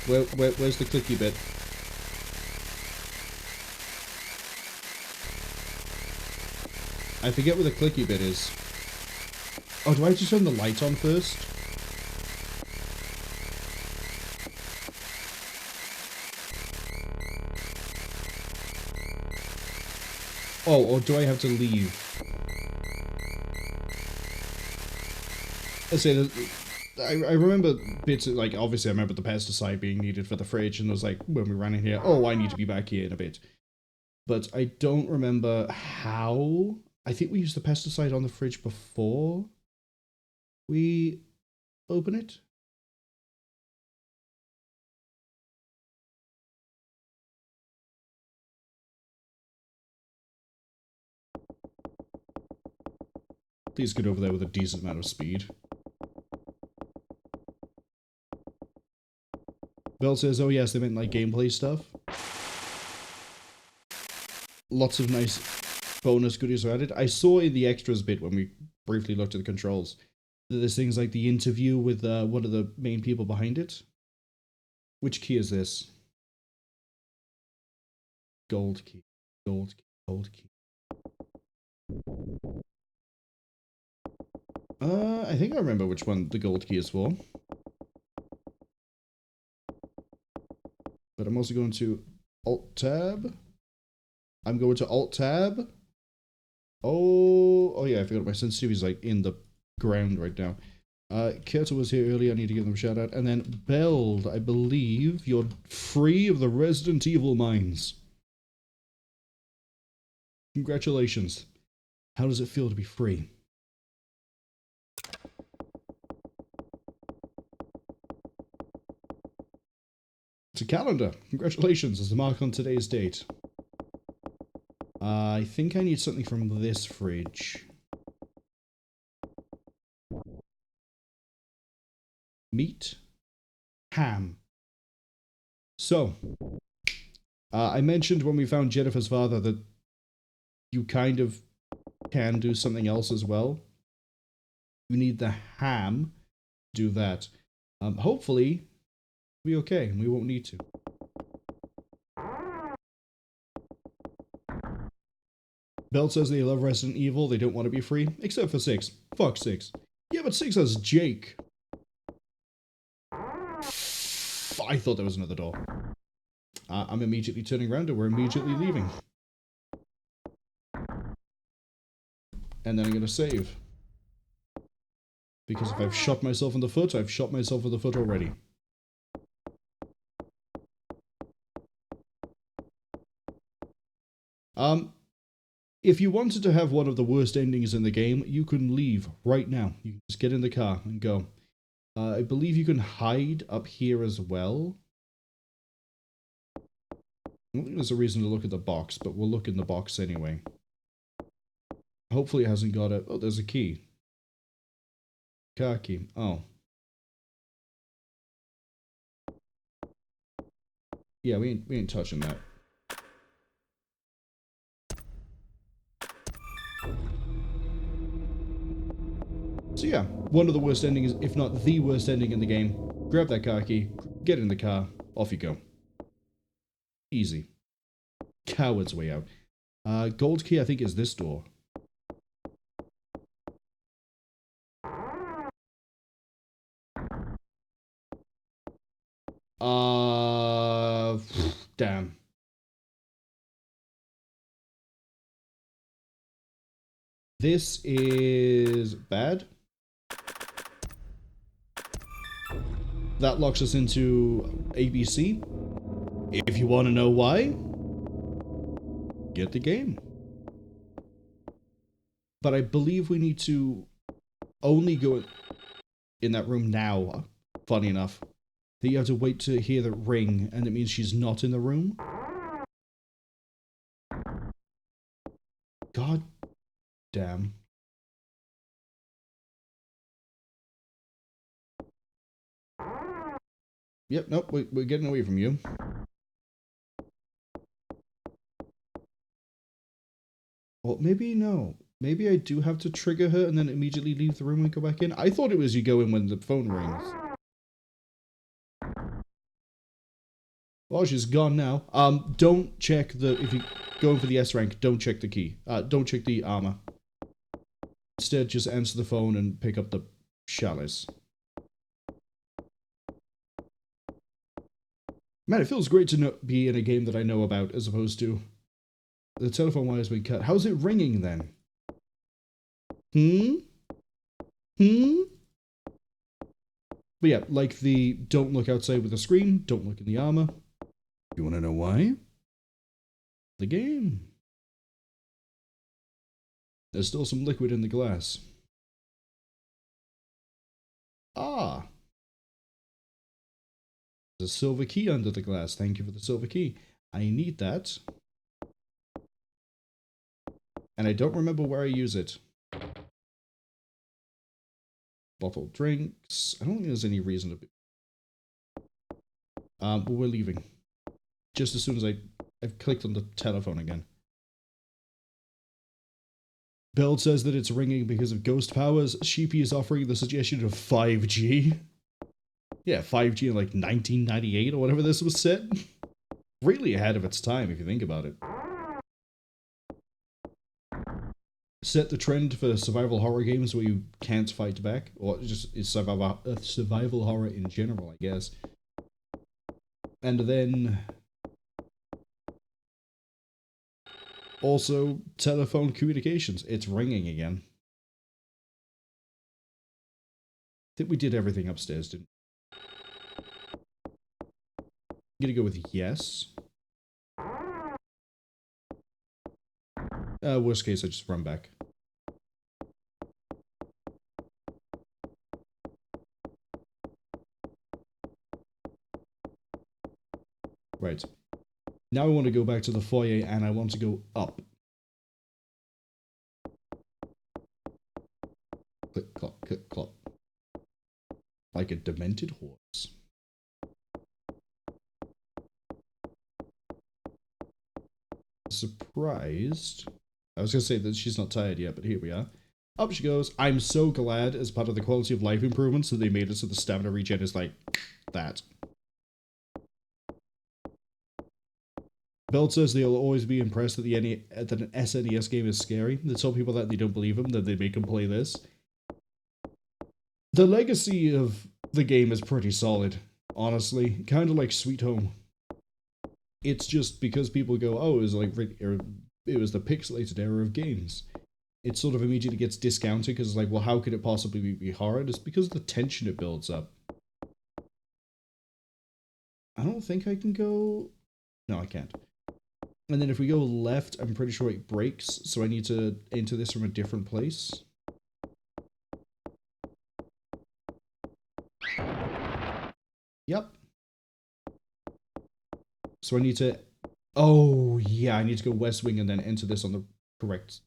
Where's the clicky bit? I forget where the clicky bit is. Oh, do I have to turn the light on first? Oh, or do I have to leave? Let's say, I remember bits, like, obviously I remember the pesticide being needed for the fridge, and it was like, when we ran in here, oh, I need to be back here in a bit. But I don't remember how. I think we used the pesticide on the fridge before we open it. Please get over there with a decent amount of speed. Bell says, oh yes, they meant like gameplay stuff. Lots of nice bonus goodies are added. I saw in the extras bit when we briefly looked at the controls that there's things like the interview with one of the main people behind it. Which key is this? Gold key. Gold key. Gold key. I think I remember which one the gold key is for. But I'm also going to Alt-Tab. I'm going to Alt-Tab. Oh yeah, I forgot my sensitivity is like in the ground right now. Keto was here earlier, I need to give them a shout out. And then Beld, I believe you're free of the Resident Evil mines. Congratulations. How does it feel to be free? It's a calendar. Congratulations, it's a mark on today's date. I think I need something from this fridge. Meat. Ham. So, I mentioned when we found Jennifer's father that you kind of can do something else as well. You need the ham to do that. Hopefully, it'll be okay and we won't need to. Belt says they love Resident Evil, they don't want to be free, except for 6. Fuck 6. Yeah, but 6 has Jake. I thought there was another door. I'm immediately turning around and we're immediately leaving. And then I'm going to save. Because if I've shot myself in the foot, I've shot myself in the foot already. If you wanted to have one of the worst endings in the game, you can leave right now. You can just get in the car and go. I believe you can hide up here as well. I don't think there's a reason to look at the box, but we'll look in the box anyway. Hopefully it hasn't got a... Oh, there's a key. Car key. Oh. Yeah, we ain't touching that. So yeah, one of the worst endings, if not the worst ending in the game. Grab that car key, get in the car, off you go. Easy. Coward's way out. Gold key, I think, is this door. Damn. This is bad. That locks us into ABC. If you want to know why, get the game. But I believe we need to only go in that room now. Funny enough. That you have to wait to hear the ring, and it means she's not in the room. God damn. Yep, nope, we're getting away from you. Well, maybe no. Maybe I do have to trigger her and then immediately leave the room and go back in. I thought it was you go in when the phone rings. Well, she's gone now. Don't check the... If you go in for the S rank, don't check the key. Don't check the armor. Instead, just answer the phone and pick up the chalice. Man, it feels great to be in a game that I know about, as opposed to... The telephone wire's been cut. How's it ringing, then? But yeah, like the don't look outside with the screen, don't look in the armor. You want to know why? The game. There's still some liquid in the glass. Ah. There's a silver key under the glass. Thank you for the silver key. I need that. And I don't remember where I use it. bottled drinks. I don't think there's any reason to be. But we're leaving. Just as soon as I've clicked on the telephone again. Build says that it's ringing because of ghost powers. Sheepy is offering the suggestion of 5G. Yeah, 5G in like 1998 or whatever this was set. Really ahead of its time if you think about it. Set the trend for survival horror games where you can't fight back. Or just is survival horror in general, I guess. And then... also, telephone communications. It's ringing again. I think we did everything upstairs, didn't we? I'm gonna go with yes. Worst case, I just run back. Right. Now I want to go back to the foyer and I want to go up. Click, clop, click, clop. Like a demented horse. Surprised. I was going to say that she's not tired yet, but here we are. Up she goes. I'm so glad as part of the quality of life improvements that they made it so the stamina regen is like that. Belt says they'll always be impressed that that an SNES game is scary. They tell people that they don't believe them, that they make them play this. The legacy of the game is pretty solid, honestly. Kind of like Sweet Home. It's just because people go, oh, it was like it was the pixelated era of games. It sort of immediately gets discounted because it's like, well, how could it possibly be horror? It's because of the tension it builds up. I don't think I can go... No, I can't. And then if we go left, I'm pretty sure it breaks, so I need to enter this from a different place. Yep. So I need to... Oh, yeah, I need to go west wing and then enter this on the correct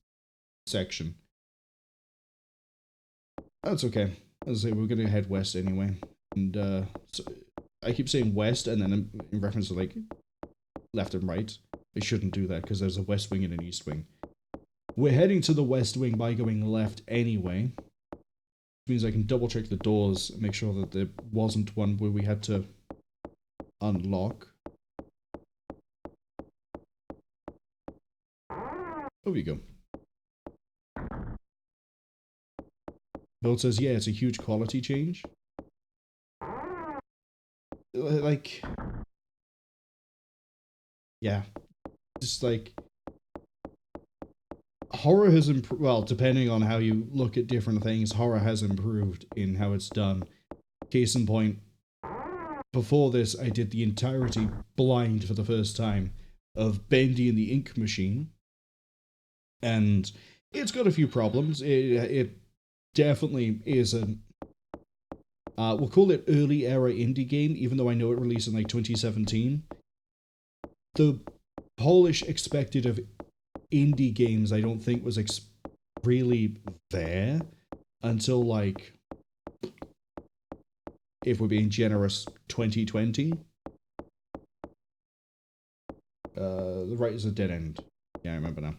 section. That's okay. As I say, we're going to head west anyway. And, so I keep saying west, and then in reference to, like, left and right. I shouldn't do that, because there's a west wing and an east wing. We're heading to the west wing by going left anyway. Which means I can double check the doors and make sure that there wasn't one where we had to unlock. Over you go. Bill says, yeah, it's a huge quality change. Like... yeah. Just like... horror has improved, well, depending on how you look at different things, horror has improved in how it's done. Case in point, before this, I did the entirety blind for the first time of Bendy and the Ink Machine. And it's got a few problems. It definitely is a... we'll call it early era indie game, even though I know it released in like 2017. The polish expected of indie games I don't think was really there until like, if we're being generous, 2020. The right is a dead end. Yeah, I remember now.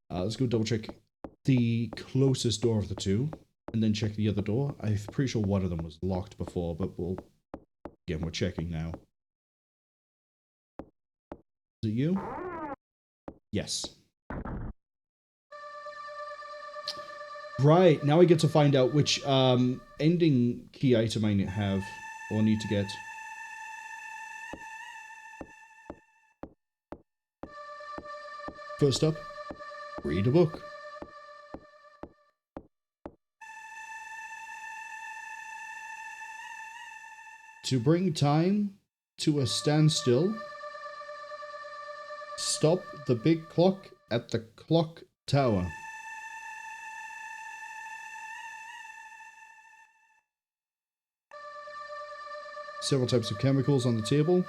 Let's go double check the closest door of the two and then check the other door. I'm pretty sure one of them was locked before, but again, we're checking now. Is it you? Yes. Right, now I get to find out which ending key item I have or need to get. First up, read a book. To bring time to a standstill, stop the big clock at the clock tower. Several types of chemicals on the table.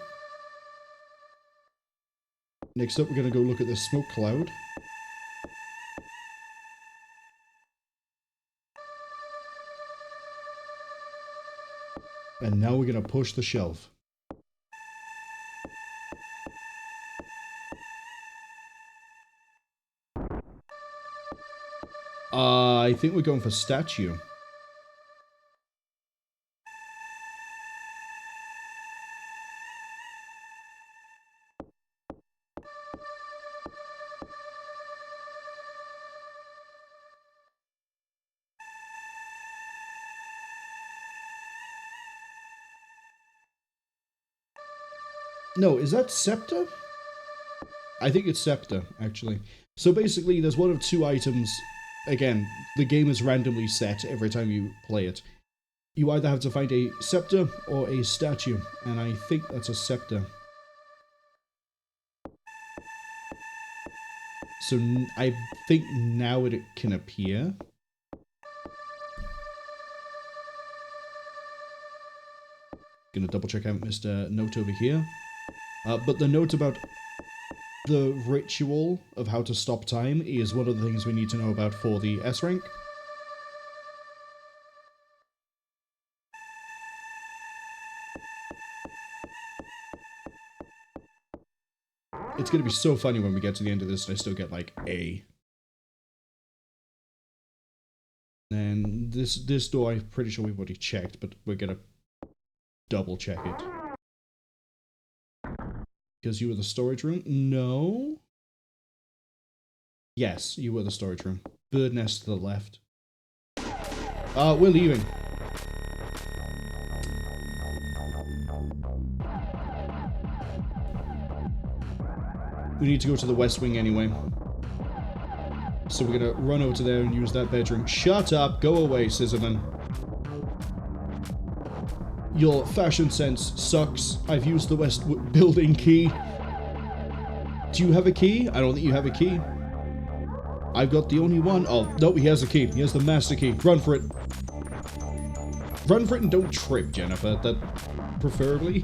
Next up, we're going to go look at the smoke cloud. And now we're gonna push the shelf. I think we're going for statue. No, is that scepter? I think it's scepter, actually. So basically, there's one of two items. Again, the game is randomly set every time you play it. You either have to find a scepter or a statue, and I think that's a scepter. So I think now it can appear. Gonna double check out Mr. Note over here. But the note about the ritual of how to stop time is one of the things we need to know about for the S rank. It's gonna be so funny when we get to the end of this and I still get like A. And this door I'm pretty sure we've already checked, but we're gonna double check it. Because you were the storage room? No. Yes, you were the storage room. Bird nest to the left. We're leaving. We need to go to the West Wing anyway. So we're gonna run over to there and use that bedroom. Shut up! Go away, Scissorman. Your fashion sense sucks. I've used the West building key. Do you have a key? I don't think you have a key. I've got the only one. Oh, no, he has a key. He has the master key. Run for it. Run for it and don't trip, Jennifer. That, preferably.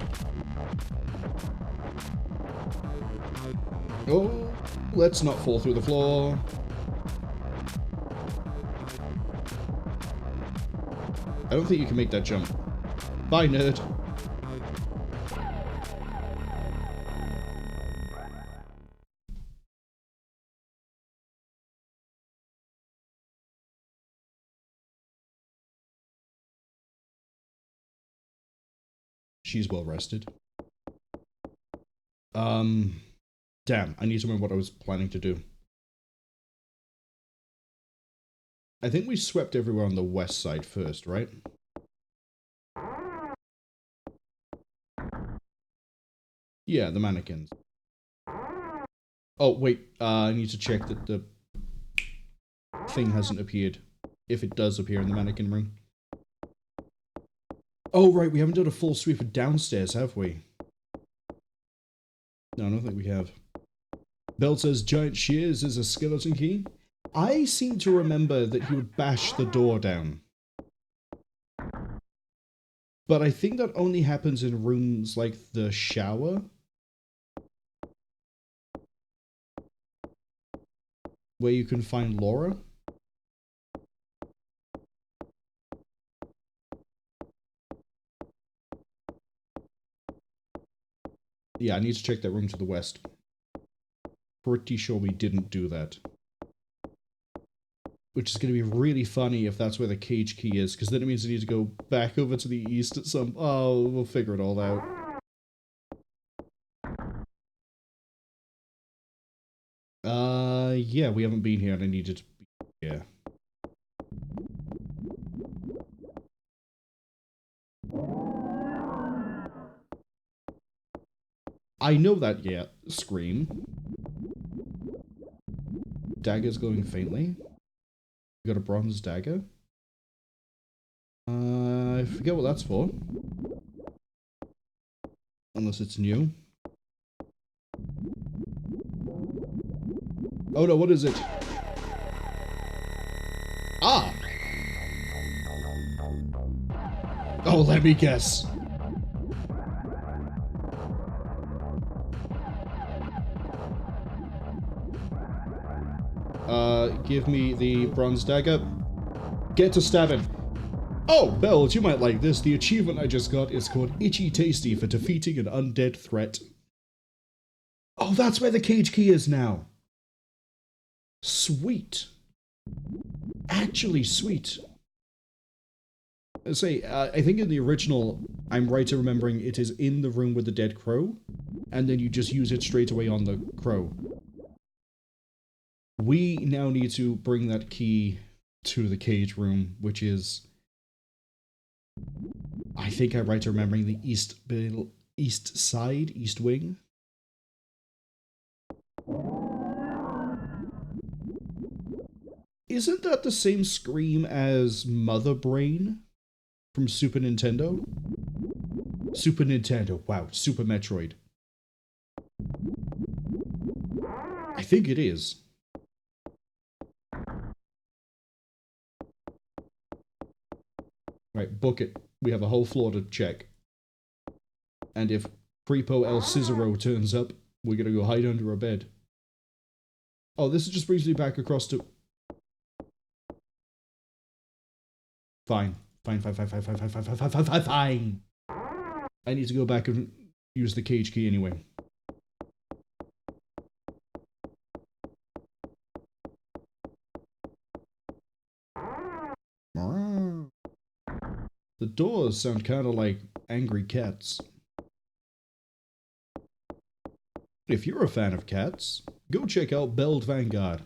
Oh, let's not fall through the floor. I don't think you can make that jump. Bye, nerd. She's well rested. Damn, I need to remember what I was planning to do. I think we swept everywhere on the west side first, right? Yeah, the mannequins. Oh, wait, I need to check that the thing hasn't appeared. If it does appear in the mannequin room. Oh, right, we haven't done a full sweep of downstairs, have we? No, I don't think we have. Bell says giant shears is a skeleton key. I seem to remember that he would bash the door down. But I think that only happens in rooms like the shower. Where you can find Laura. Yeah, I need to check that room to the west. Pretty sure we didn't do that. Which is going to be really funny if that's where the cage key is, because then it means I need to go back over to the east at some... Oh, we'll figure it all out. Yeah, we haven't been here and I needed to be here. I know that, yeah. Scream. Dagger's glowing faintly. We got a bronze dagger. I forget what that's for. Unless it's new. Oh no, what is it? Ah! Oh, let me guess. Give me the bronze dagger. Get to stabbing. Oh, Bells, you might like this. The achievement I just got is called Itchy Tasty for defeating an undead threat. Oh, that's where the cage key is now. Sweet. Actually sweet. I think in the original, I'm right in remembering it is in the room with the dead crow, and then you just use it straight away on the crow. We now need to bring that key to the cage room, which is, I think I'm right in remembering the east side, east wing. Isn't that the same scream as Mother Brain from Super Nintendo? Super Nintendo, wow, Super Metroid. I think it is. Right, book it. We have a whole floor to check. And if Prepo El Cicero turns up, we're gonna go hide under a bed. Oh, this just brings me back across to... Fine. Fine. I need to go back and use the cage key anyway. The doors sound kind of like angry cats. If you're a fan of cats, go check out Beld Vanguard.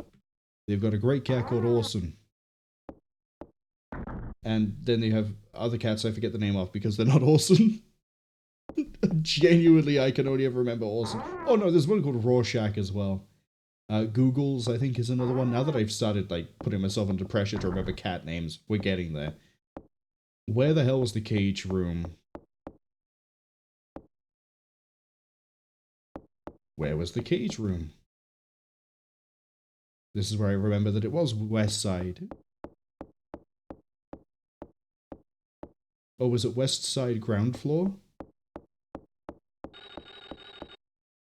They've got a great cat called Orson. And then they have other cats I forget the name of because they're not Orson. Genuinely, I can only ever remember Orson. Oh no, there's one called Rorschach as well. Google's, I think, is another one. Now that I've started, like, putting myself under pressure to remember cat names, we're getting there. Where the hell was the cage room? Where was the cage room? This is where I remember that it was west side. Oh, was it west side ground floor?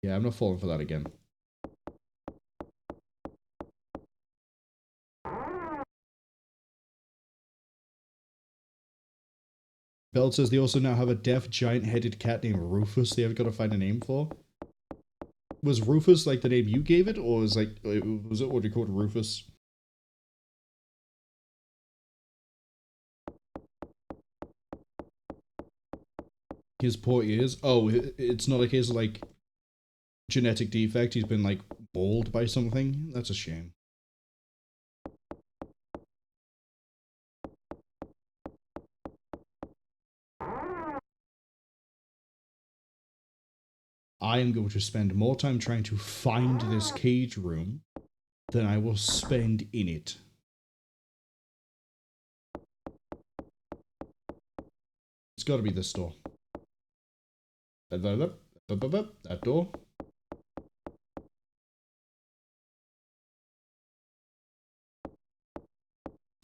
Yeah, I'm not falling for that again. Bell says they also now have a deaf, giant-headed cat named Rufus they have got to find a name for. Was Rufus like the name you gave it, or was it what you called Rufus? His poor ears? Oh, it's not a case of, like, genetic defect. He's been, like, mauled by something? That's a shame. I am going to spend more time trying to find this cage room than I will spend in it. It's got to be this door. That door.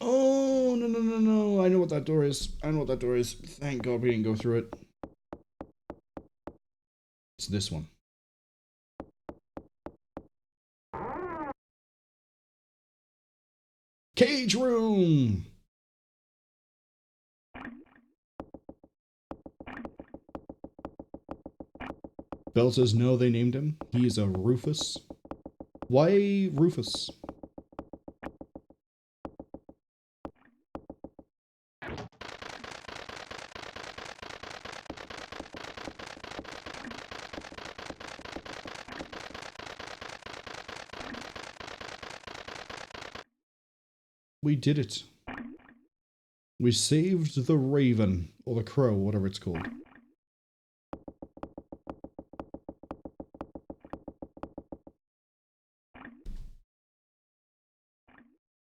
Oh, no. I know what that door is. Thank God we didn't go through it. It's this one. Cage room! Bell says no, they named him. He is a Rufus. Why Rufus? We did it. We saved the raven, or the crow, whatever it's called.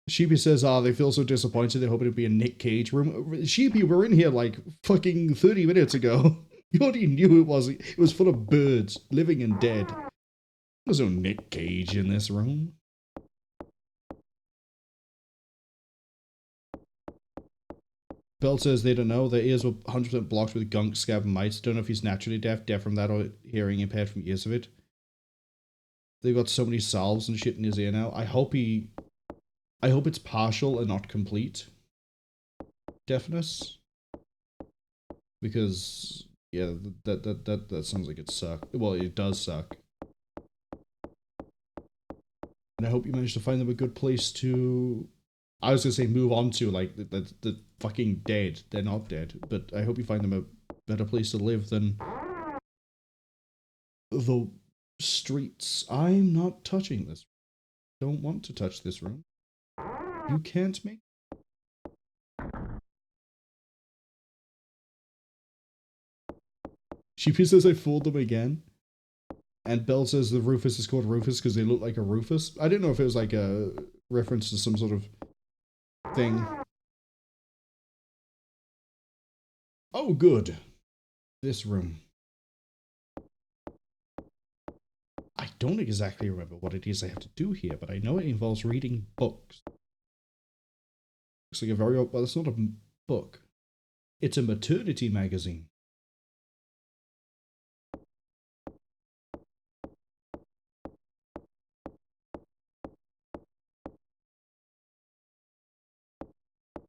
Sheepy says, they feel so disappointed, they hope it'd be a Nick Cage room. Sheepy, we're in here like fucking 30 minutes ago. You already knew it was. It was full of birds, living and dead. There's no Nick Cage in this room. Bell says they don't know. Their ears were 100% blocked with gunk, scab, and mites. Don't know if he's naturally deaf from that, or hearing impaired from years of it. They've got so many salves and shit in his ear now. I hope it's partial and not complete deafness. Because yeah, that sounds like it sucks. Well, it does suck. And I hope you managed to find them a good place to. I was gonna say move on to, like, the fucking dead. They're not dead, but I hope you find them a better place to live than the streets. I'm not touching this. Don't want to touch this room. You can't make. She says I fooled them again. And Belle says the Rufus is called Rufus because they look like a Rufus. I didn't know if it was like a reference to some sort of thing. Oh, good. This room. I don't exactly remember what it is I have to do here, but I know it involves reading books. Looks like a very... Well, it's not a book. It's a maternity magazine.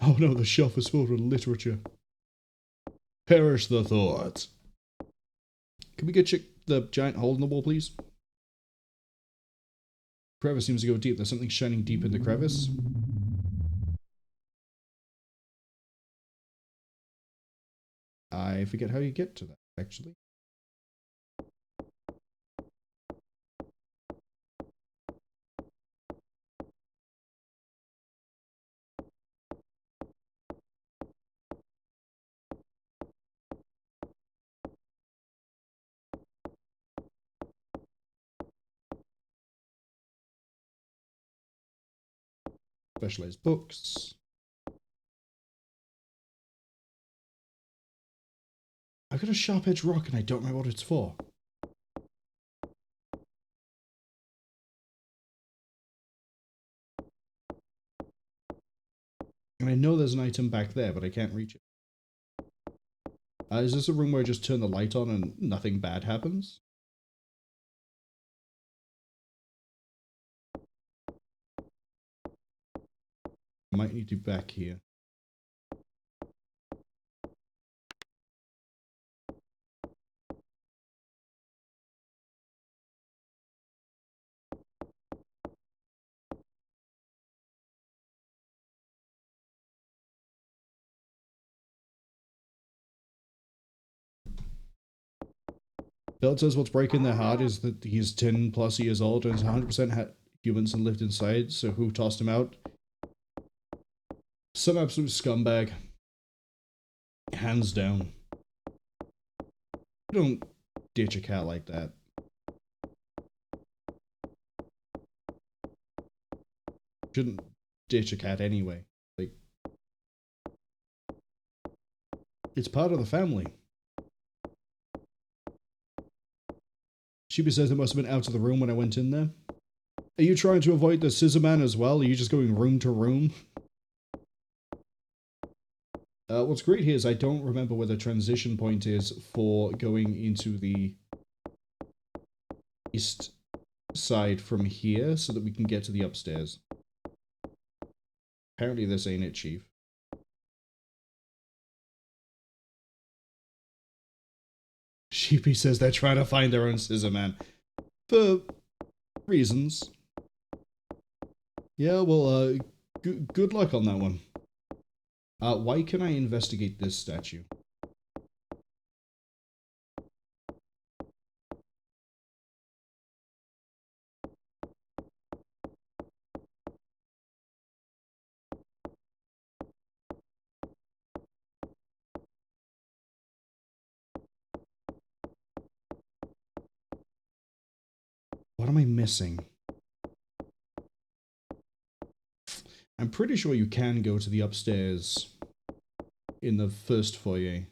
Oh no, the shelf is filled with literature. Perish the thought. Can we get the giant hole in the wall, please? Crevice seems to go deep. There's something shining deep in the crevice. I forget how you get to that, actually. Specialized books. I've got a sharp edge rock and I don't know what it's for. And I know there's an item back there, but I can't reach it. Is this a room where I just turn the light on and nothing bad happens? Might need to be back here. Bill says what's breaking their heart is that he's 10 plus years old and is 100% humans and lived inside, so who tossed him out? Some absolute scumbag. Hands down. You don't ditch a cat like that. Shouldn't ditch a cat anyway. Like, it's part of the family. Sheepy says it must have been out of the room when I went in there. Are you trying to avoid the scissor man as well? Are you just going room to room? What's great here is I don't remember where the transition point is for going into the east side from here so that we can get to the upstairs. Apparently this ain't it, Chief. Sheepy says they're trying to find their own scissor man. For reasons. Yeah, well, good luck on that one. Why can I investigate this statue? What am I missing? I'm pretty sure you can go to the upstairs in the first foyer.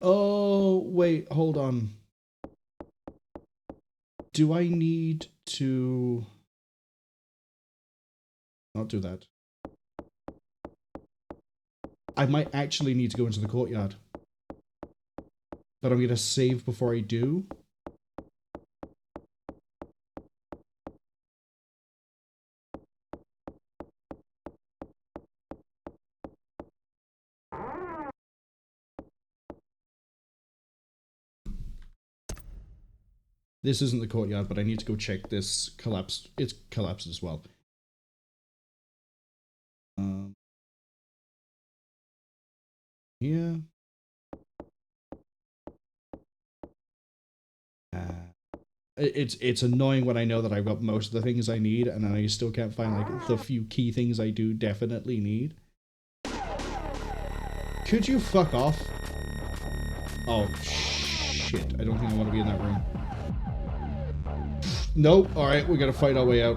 Oh, wait, hold on. Do I need to... Not do that. I might actually need to go into the courtyard. But I'm going to save before I do. This isn't the courtyard, but I need to go check this collapse. It's collapsed as well. Here. It's annoying when I know that I've got most of the things I need, and then I still can't find like the few key things I do definitely need. Could you fuck off? Oh shit! I don't think I want to be in that room. Nope. All right, we gotta fight our way out.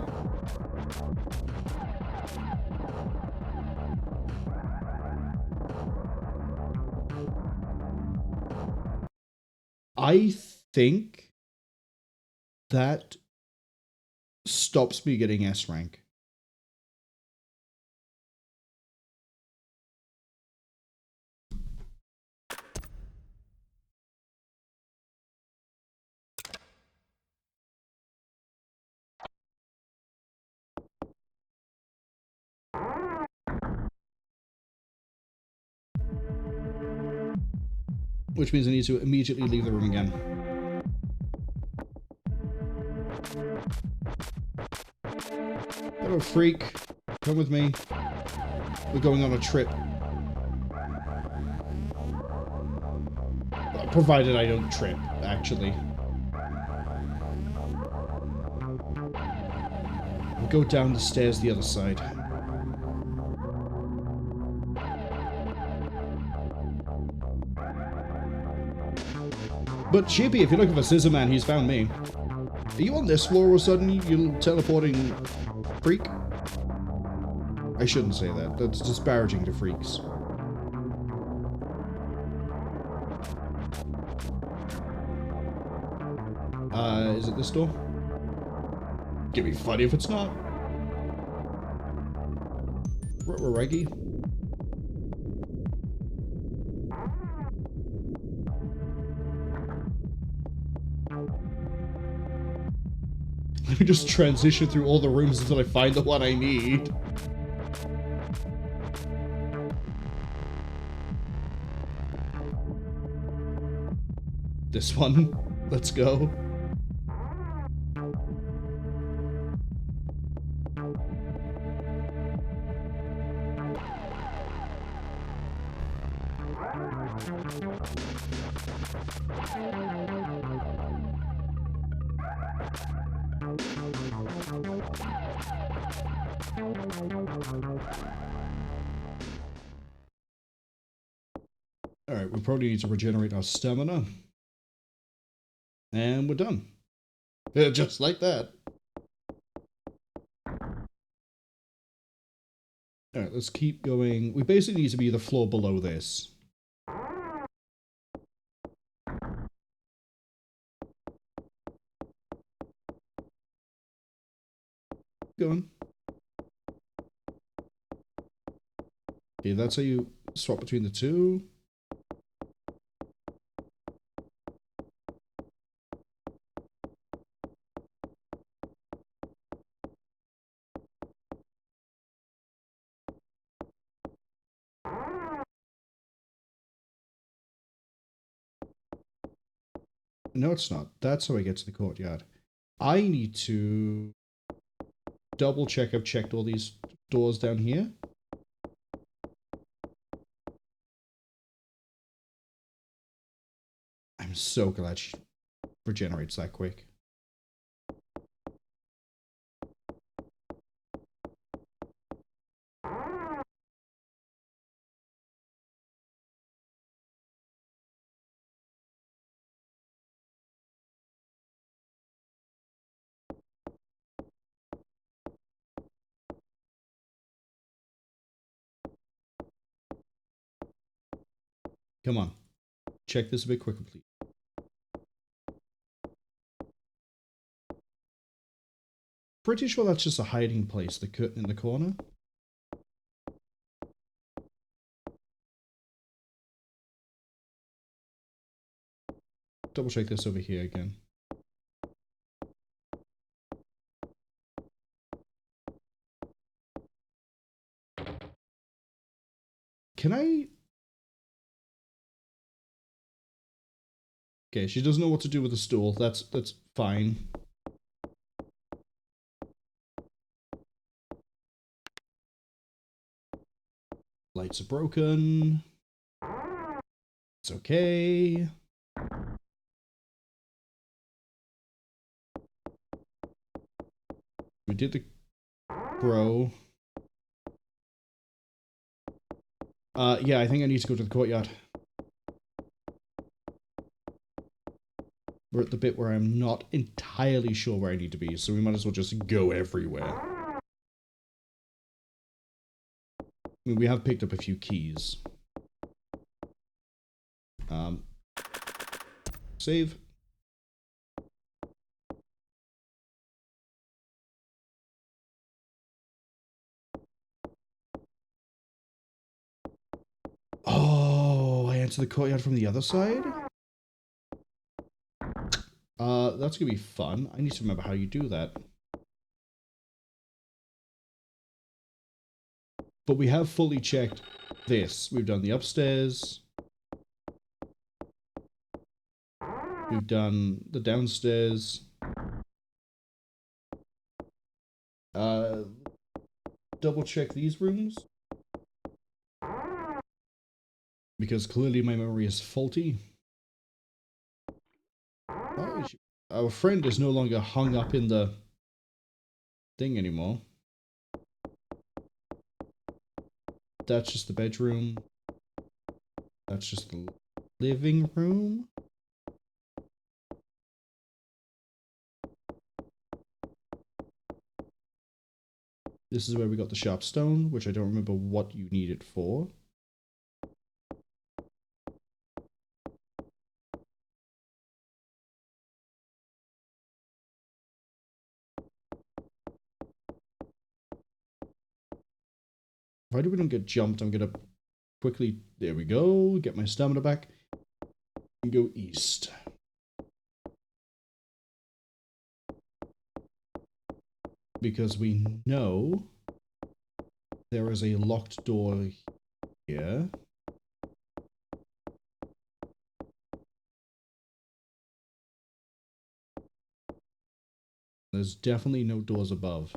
I think that stops me getting S rank. Which means I need to immediately leave the room again. Hello, freak. Come with me. We're going on a trip. Provided I don't trip, actually. We'll go down the stairs the other side. But Chippy, if you're looking for Scissor Man, he's found me. Are you on this floor all of a sudden, you teleporting freak? I shouldn't say that. That's disparaging to freaks. Is it this door? Give me funny if it's not. Reggie? Let me just transition through all the rooms until I find the one I need. This one. Let's go. Alright, we probably need to regenerate our stamina. And we're done. Just like that. Alright, let's keep going. We basically need to be the floor below this. Go on. Okay, that's how you swap between the two. No, it's not. That's how I get to the courtyard. I need to double check I've checked all these doors down here. I'm so glad she regenerates that quick. Come on. Check this a bit quicker, please. Pretty sure that's just a hiding place, the curtain in the corner. Double check this over here again. Can I Okay, she doesn't know what to do with the stool. That's fine. Lights are broken. It's okay. We did the crow. Yeah, I think I need to go to the courtyard. We're at the bit where I'm not entirely sure where I need to be, so we might as well just go everywhere. I mean, we have picked up a few keys. Save. Oh, I enter the courtyard from the other side? That's gonna be fun. I need to remember how you do that. But we have fully checked this. We've done the upstairs. We've done the downstairs. Double check these rooms. Because clearly my memory is faulty. Oh, our friend is no longer hung up in the thing anymore. That's just the bedroom. That's just the living room. This is where we got the sharp stone, which I don't remember what you need it for. If I don't get jumped, I'm gonna quickly, there we go, get my stamina back, and go east. Because we know there is a locked door here. There's definitely no doors above.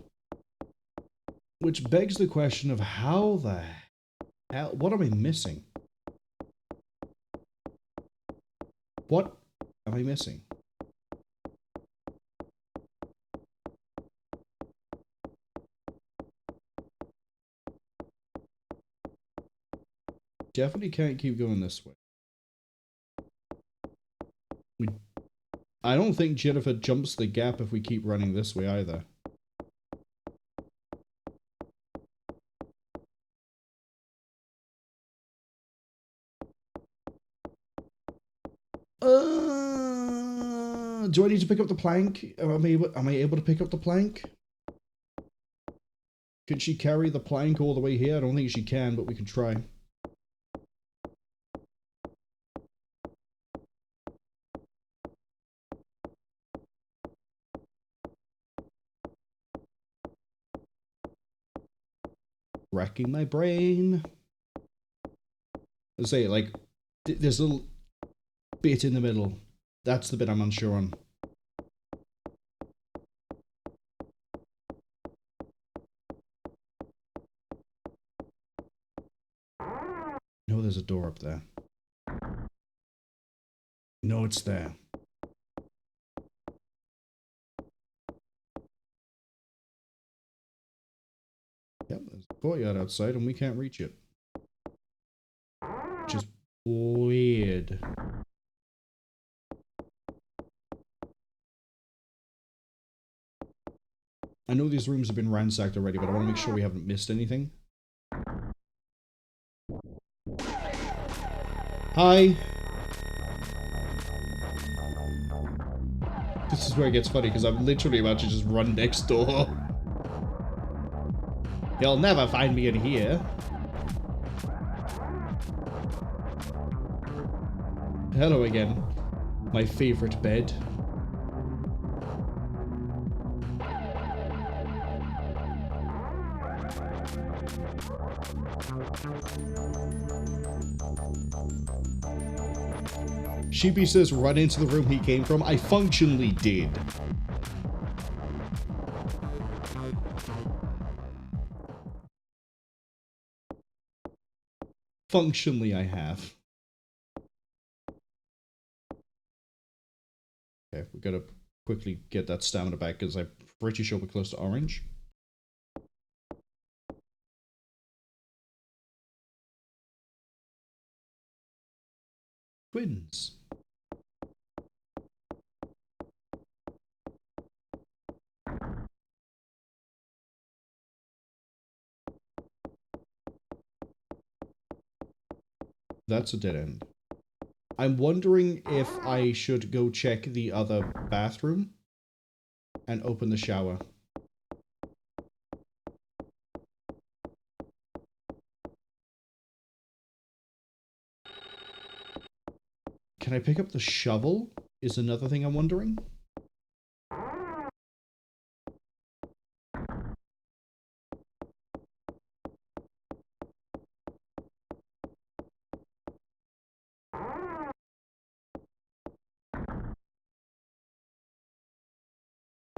Which begs the question of how the hell, what am I missing? What am I missing? Definitely can't keep going this way. I don't think Jennifer jumps the gap if we keep running this way either. Do I need to pick up the plank? Am I able to pick up the plank? Could she carry the plank all the way here? I don't think she can, but we can try. Racking my brain. I say, like, there's a little bit in the middle. That's the bit I'm unsure on. No, there's a door up there. No, it's there. Yep, there's a courtyard outside and we can't reach it. Which is weird. I know these rooms have been ransacked already, but I want to make sure we haven't missed anything. Hi! This is where it gets funny, because I'm literally about to just run next door. You'll never find me in here. Hello again. My favorite bed. Sheepy says run into the room he came from. I functionally did. Functionally, I have. Okay, we gotta quickly get that stamina back because I'm pretty sure we're close to orange. Twins. That's a dead end. I'm wondering if I should go check the other bathroom and open the shower. Can I pick up the shovel? Is another thing I'm wondering.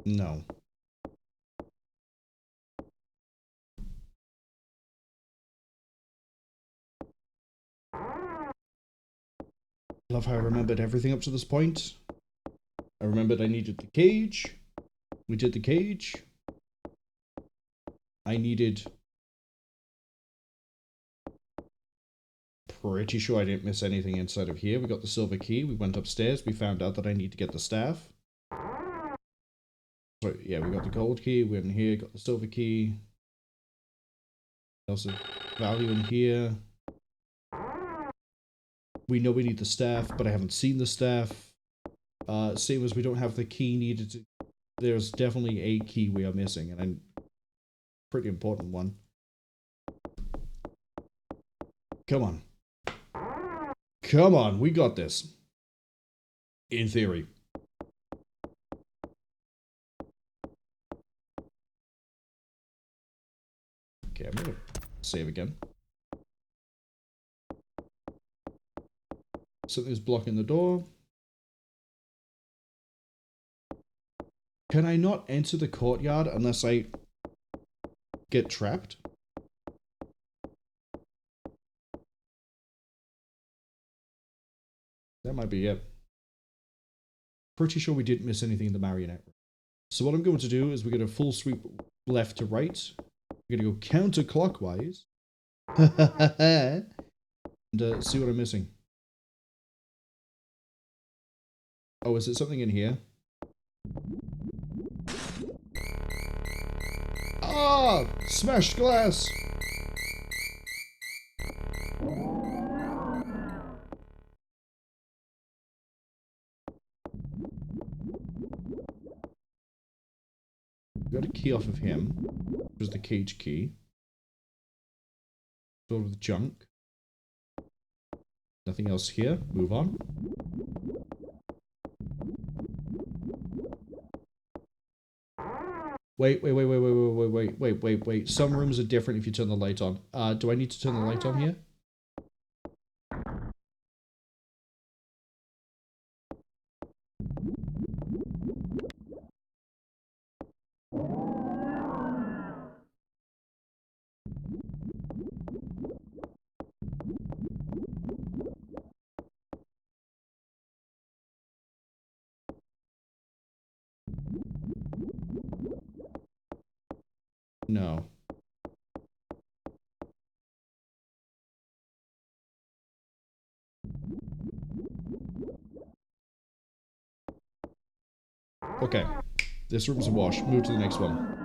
No. Love how I remembered everything up to this point. I remembered I needed the cage. We did the cage. I needed... Pretty sure I didn't miss anything inside of here. We got the silver key. We went upstairs. We found out that I need to get the staff. So, yeah, we got the gold key. We went in here, got the silver key. Also, value in here. We know we need the staff, but I haven't seen the staff. Same as we don't have the key needed to... There's definitely a key we are missing, and a pretty important one. Come on. Come on, we got this. In theory. Okay, I'm gonna save again. Something's blocking the door. Can I not enter the courtyard unless I get trapped? That might be it. Pretty sure we didn't miss anything in the marionette room. So what I'm going to do is we're going to full sweep left to right. We're going to go counterclockwise. And see what I'm missing. Oh, is it something in here? Ah! Smashed glass! Got a key off of him. Which was the cage key. Filled with junk. Nothing else here. Move on. Wait. Some rooms are different if you turn the light on. Do I need to turn the light on here? No. Okay. This room's a wash. Move to the next one.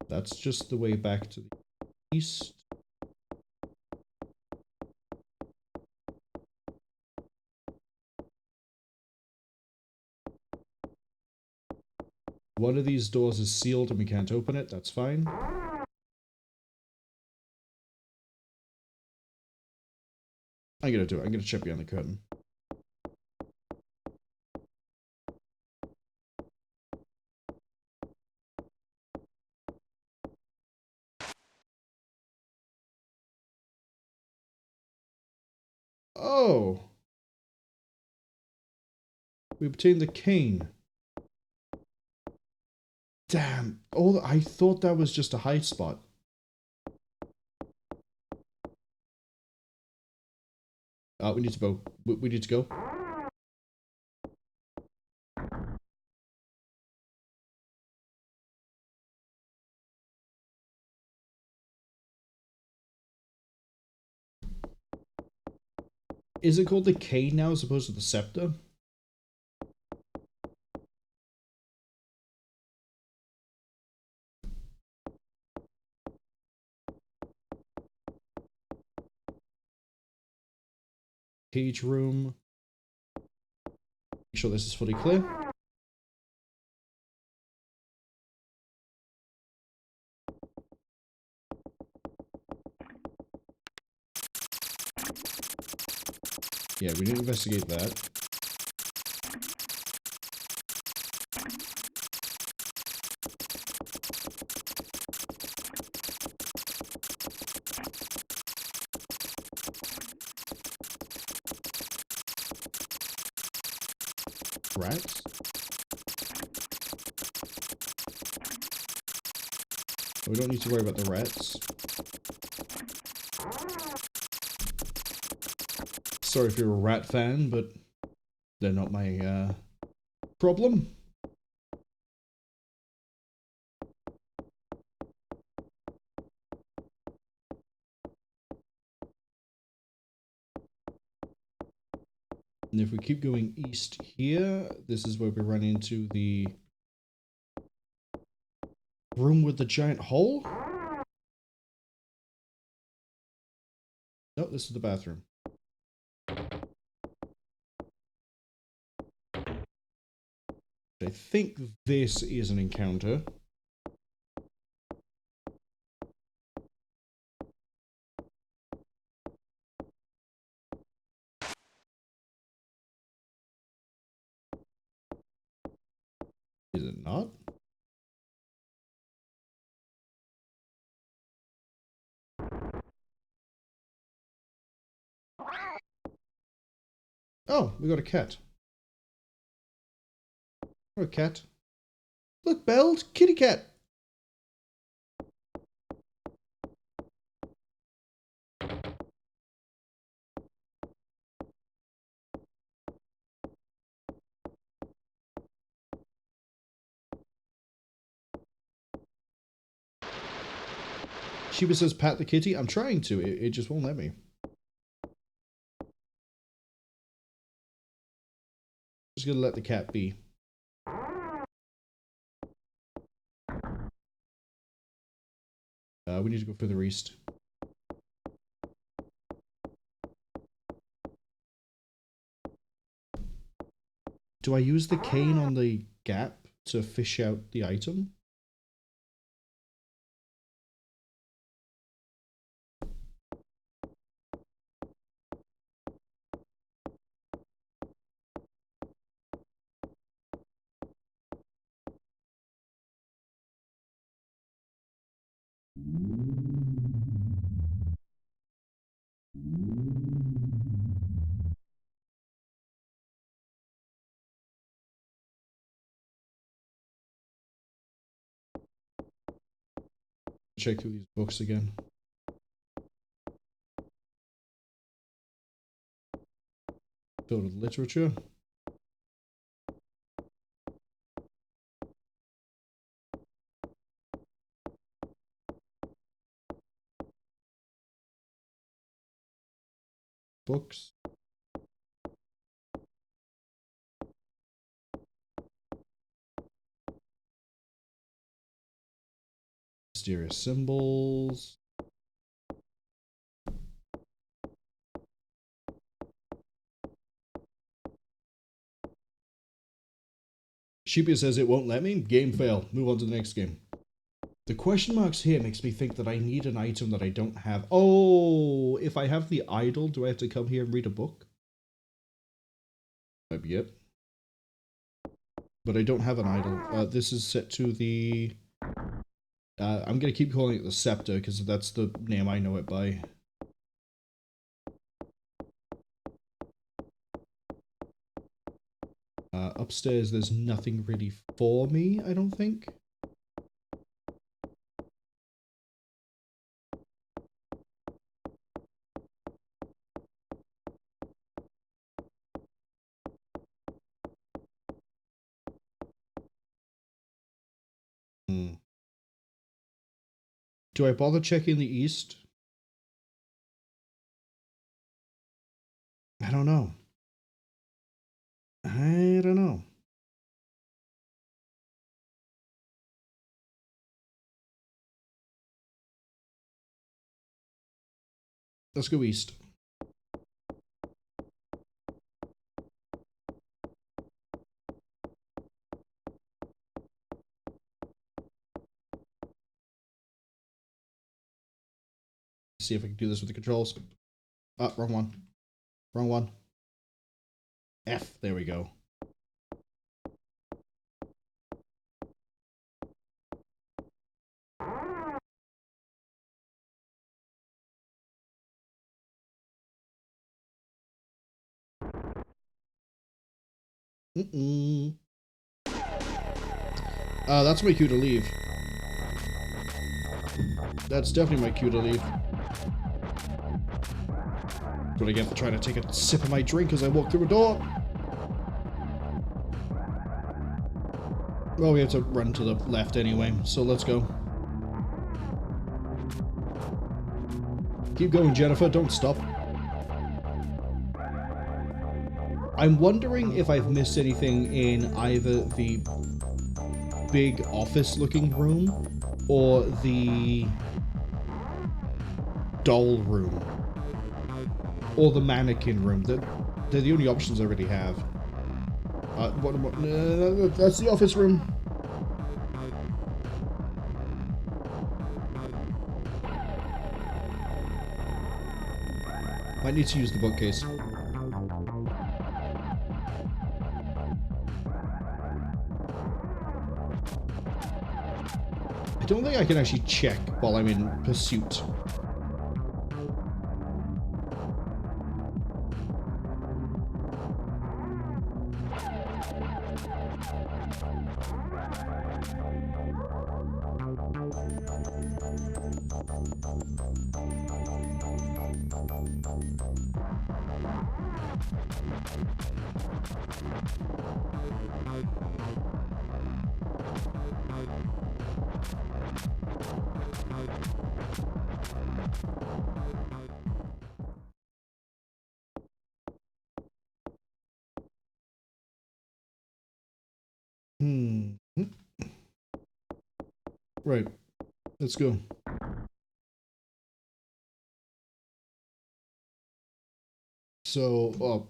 That's just the way back to the east. One of these doors is sealed and we can't open it. That's fine. I'm gonna do it. I'm gonna check behind the curtain. Oh! We obtained the cane. Damn. Oh, I thought that was just a hide spot. We need to go. We need to go. Is it called the cane now as opposed to the scepter? Cage room. Make sure this is fully clear. Yeah, we didn't investigate that. Rats? We don't need to worry about the rats. Sorry if you're a rat fan, but they're not my problem. And if we keep going east here, this is where we run into the room with the giant hole? No, this is the bathroom. I think this is an encounter. Is it not? Oh, we got a cat. Or a cat. Look, Belle, kitty cat. Sheba says pat the kitty. I'm trying to. It just won't let me. Just gonna let the cat be. We need to go further east. Do I use the cane on the gap to fish out the item? Check through these books again. Filled with literature. Books. Mysterious symbols. Sheepia says it won't let me. Game fail. Move on to the next game. The question marks here makes me think that I need an item that I don't have. Oh, if I have the idol, do I have to come here and read a book? Might be it. But I don't have an idol. This is set to the... I'm going to keep calling it the scepter because that's the name I know it by. upstairs there's nothing really for me, I don't think. Do I bother checking the east? I don't know. I don't know. Let's go east. See if I can do this with the controls. Ah, wrong one. Wrong one. F, there we go. That's my cue to leave. That's definitely my cue to leave. What I get for trying to take a sip of my drink as I walk through a door. Well, we have to run to the left anyway, so let's go. Keep going, Jennifer, don't stop. I'm wondering if I've missed anything in either the big office-looking room or the doll room or the mannequin room. They're the only options I really have. That's the office room. Might need to use the bookcase. I don't think I can actually check while I'm in pursuit. Right. Let's go. So, well,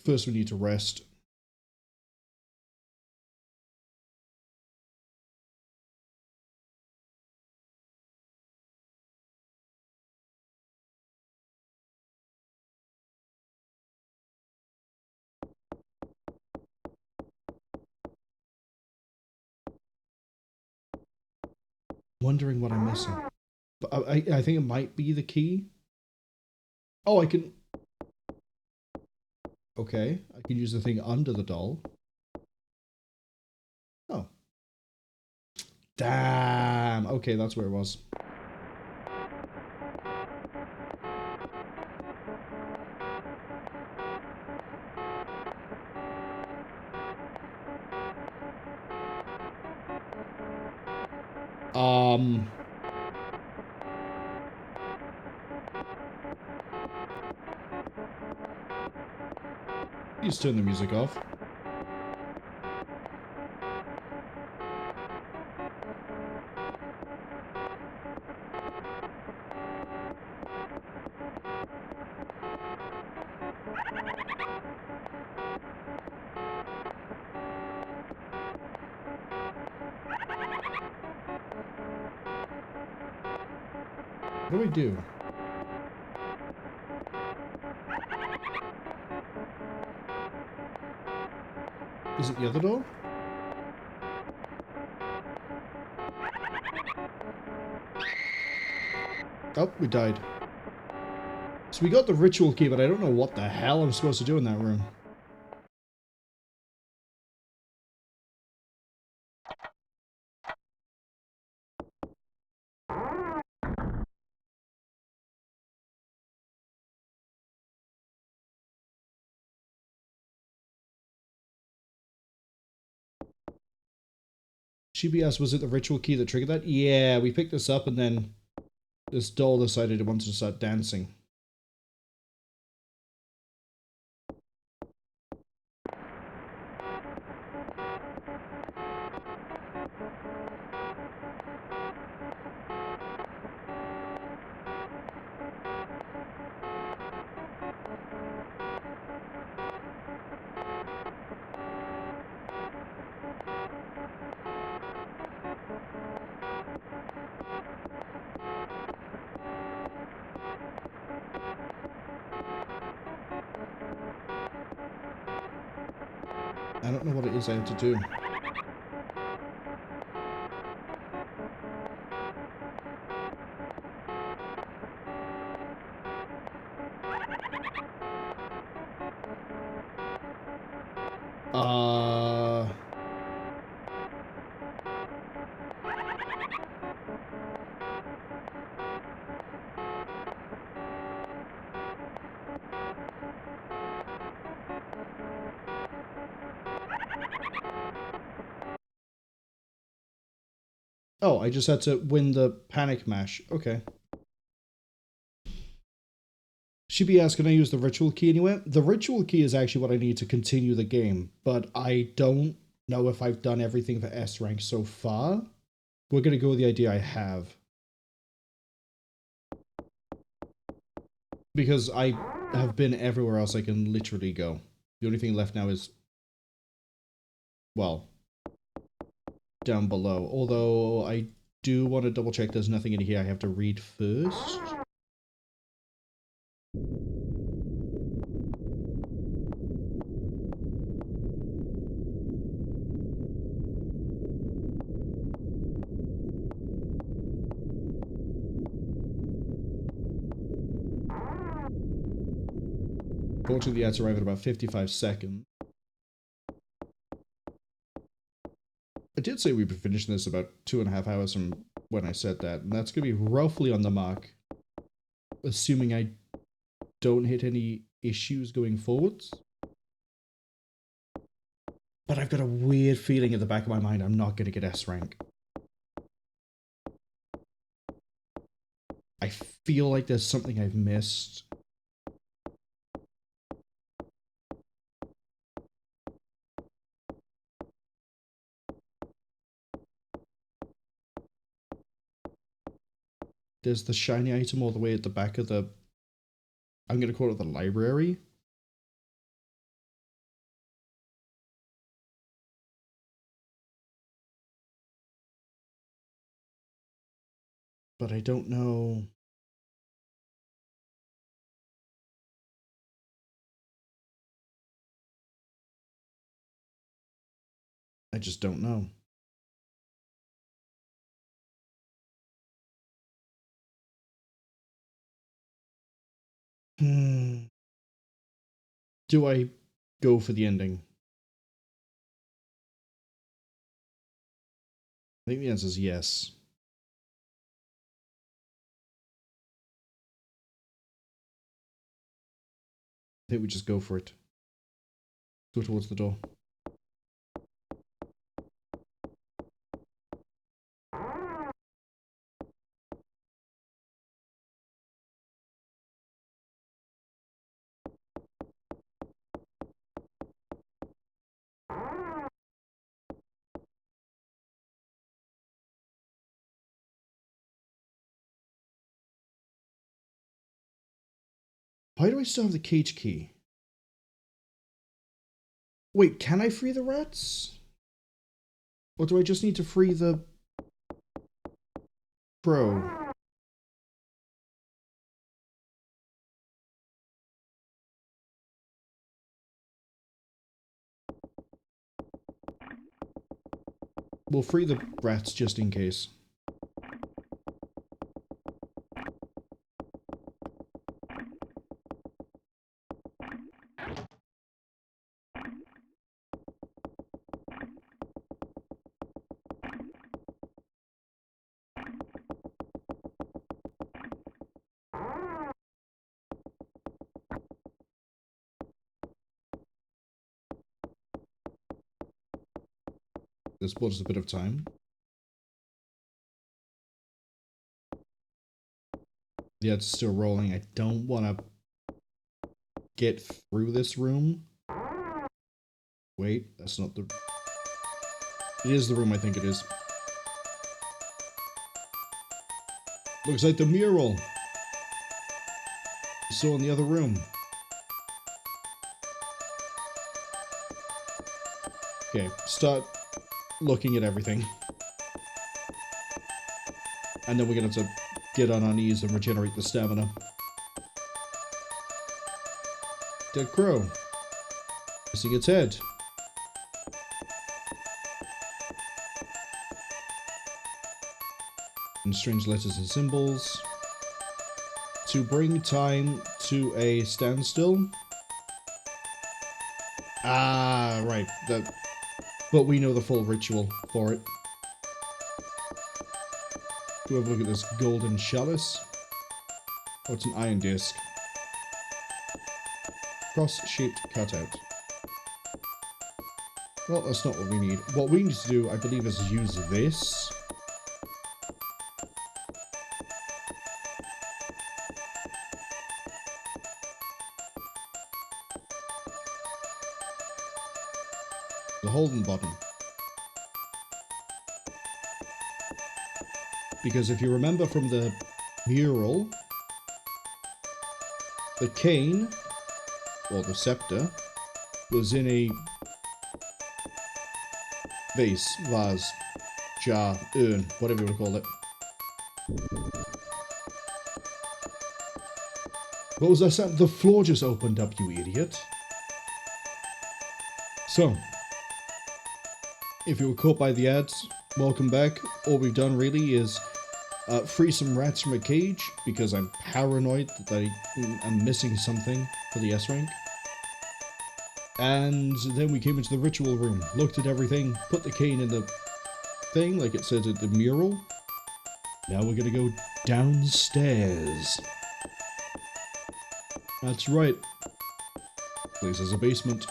first we need to rest. Wondering what I'm missing. But I think it might be the key. Oh, I can... Okay, I can use the thing under the doll. Oh. Damn. Okay, that's where it was. Please turn the music off. What do we do? Is it the other door? Oh, we died. So we got the ritual key, but I don't know what the hell I'm supposed to do in that room. GBS, was it the ritual key that triggered that? Yeah, we picked this up and then this doll decided it wanted to start dancing. I don't know what it is I have to do. Oh, I just had to win the panic mash. Okay. She'd be asking, can I use the ritual key anywhere? The ritual key is actually what I need to continue the game, but I don't know if I've done everything for S rank so far. We're going to go with the idea I have. Because I have been everywhere else I can literally go. The only thing left now is, well, down below. Although I do want to double check there's nothing in here I have to read first. Fortunately, the ads arrive at about 55 seconds. I did say we'd be finishing this about 2.5 hours from when I said that, and that's going to be roughly on the mark. Assuming I don't hit any issues going forwards. But I've got a weird feeling at the back of my mind I'm not going to get S rank. I feel like there's something I've missed. There's the shiny item all the way at the back of the... I'm going to call it the library. But I don't know... I just don't know. Do I go for the ending? I think the answer is yes. I think we just go for it. Go towards the door. Why do I still have the cage key? Wait, can I free the rats? Or do I just need to free the... Bro. We'll free the rats just in case. This bought us a bit of time. Yeah, it's still rolling. I don't want to get through this room. Wait, that's not the... It is the room I think it is. Looks like the mural you saw in the other room. Okay, start looking at everything. And then we're gonna have to get on our knees and regenerate the stamina. Dead crow. Missing its head. And strange letters and symbols. To bring time to a standstill. Ah, right. But we know the full ritual for it. Do have a look at this golden chalice. Oh, it's an iron disc. Cross-shaped cutout. Well, that's not what we need. What we need to do, I believe, is use this. The holding button. Because if you remember from the mural, the cane, or the scepter, was in a vase, vase, jar, urn, whatever you want to call it. What was that? The floor just opened up, you idiot. So, if you were caught by the ads, welcome back. All we've done really is free some rats from a cage, because I'm paranoid that I'm missing something for the S rank. And then we came into the ritual room, looked at everything, put the cane in the thing, like it says at the mural. Now we're gonna go downstairs. That's right. Place is a basement.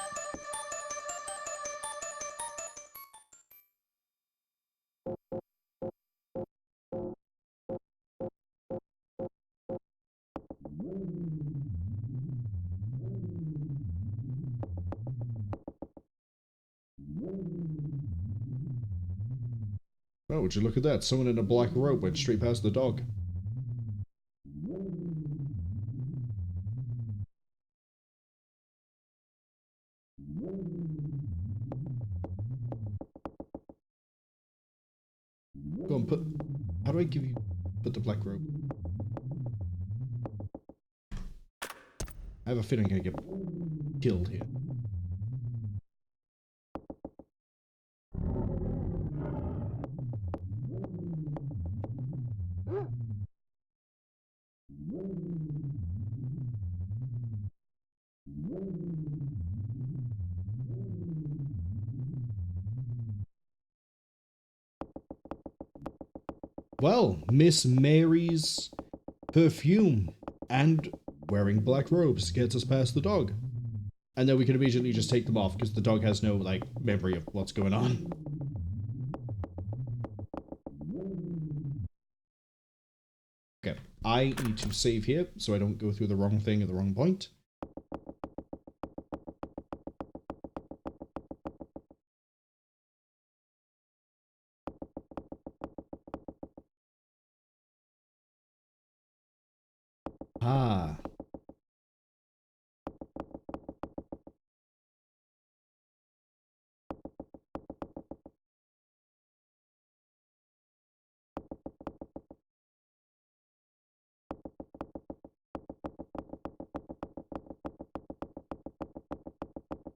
Oh, would you look at that? Someone in a black robe went straight past the dog. Go on, put... How do I give you... Put the black robe? I have a feeling I'm gonna get killed here. Well, Miss Mary's perfume and wearing black robes gets us past the dog. And then we can immediately just take them off because the dog has no, like, memory of what's going on. Okay, I need to save here so I don't go through the wrong thing at the wrong point. Ah.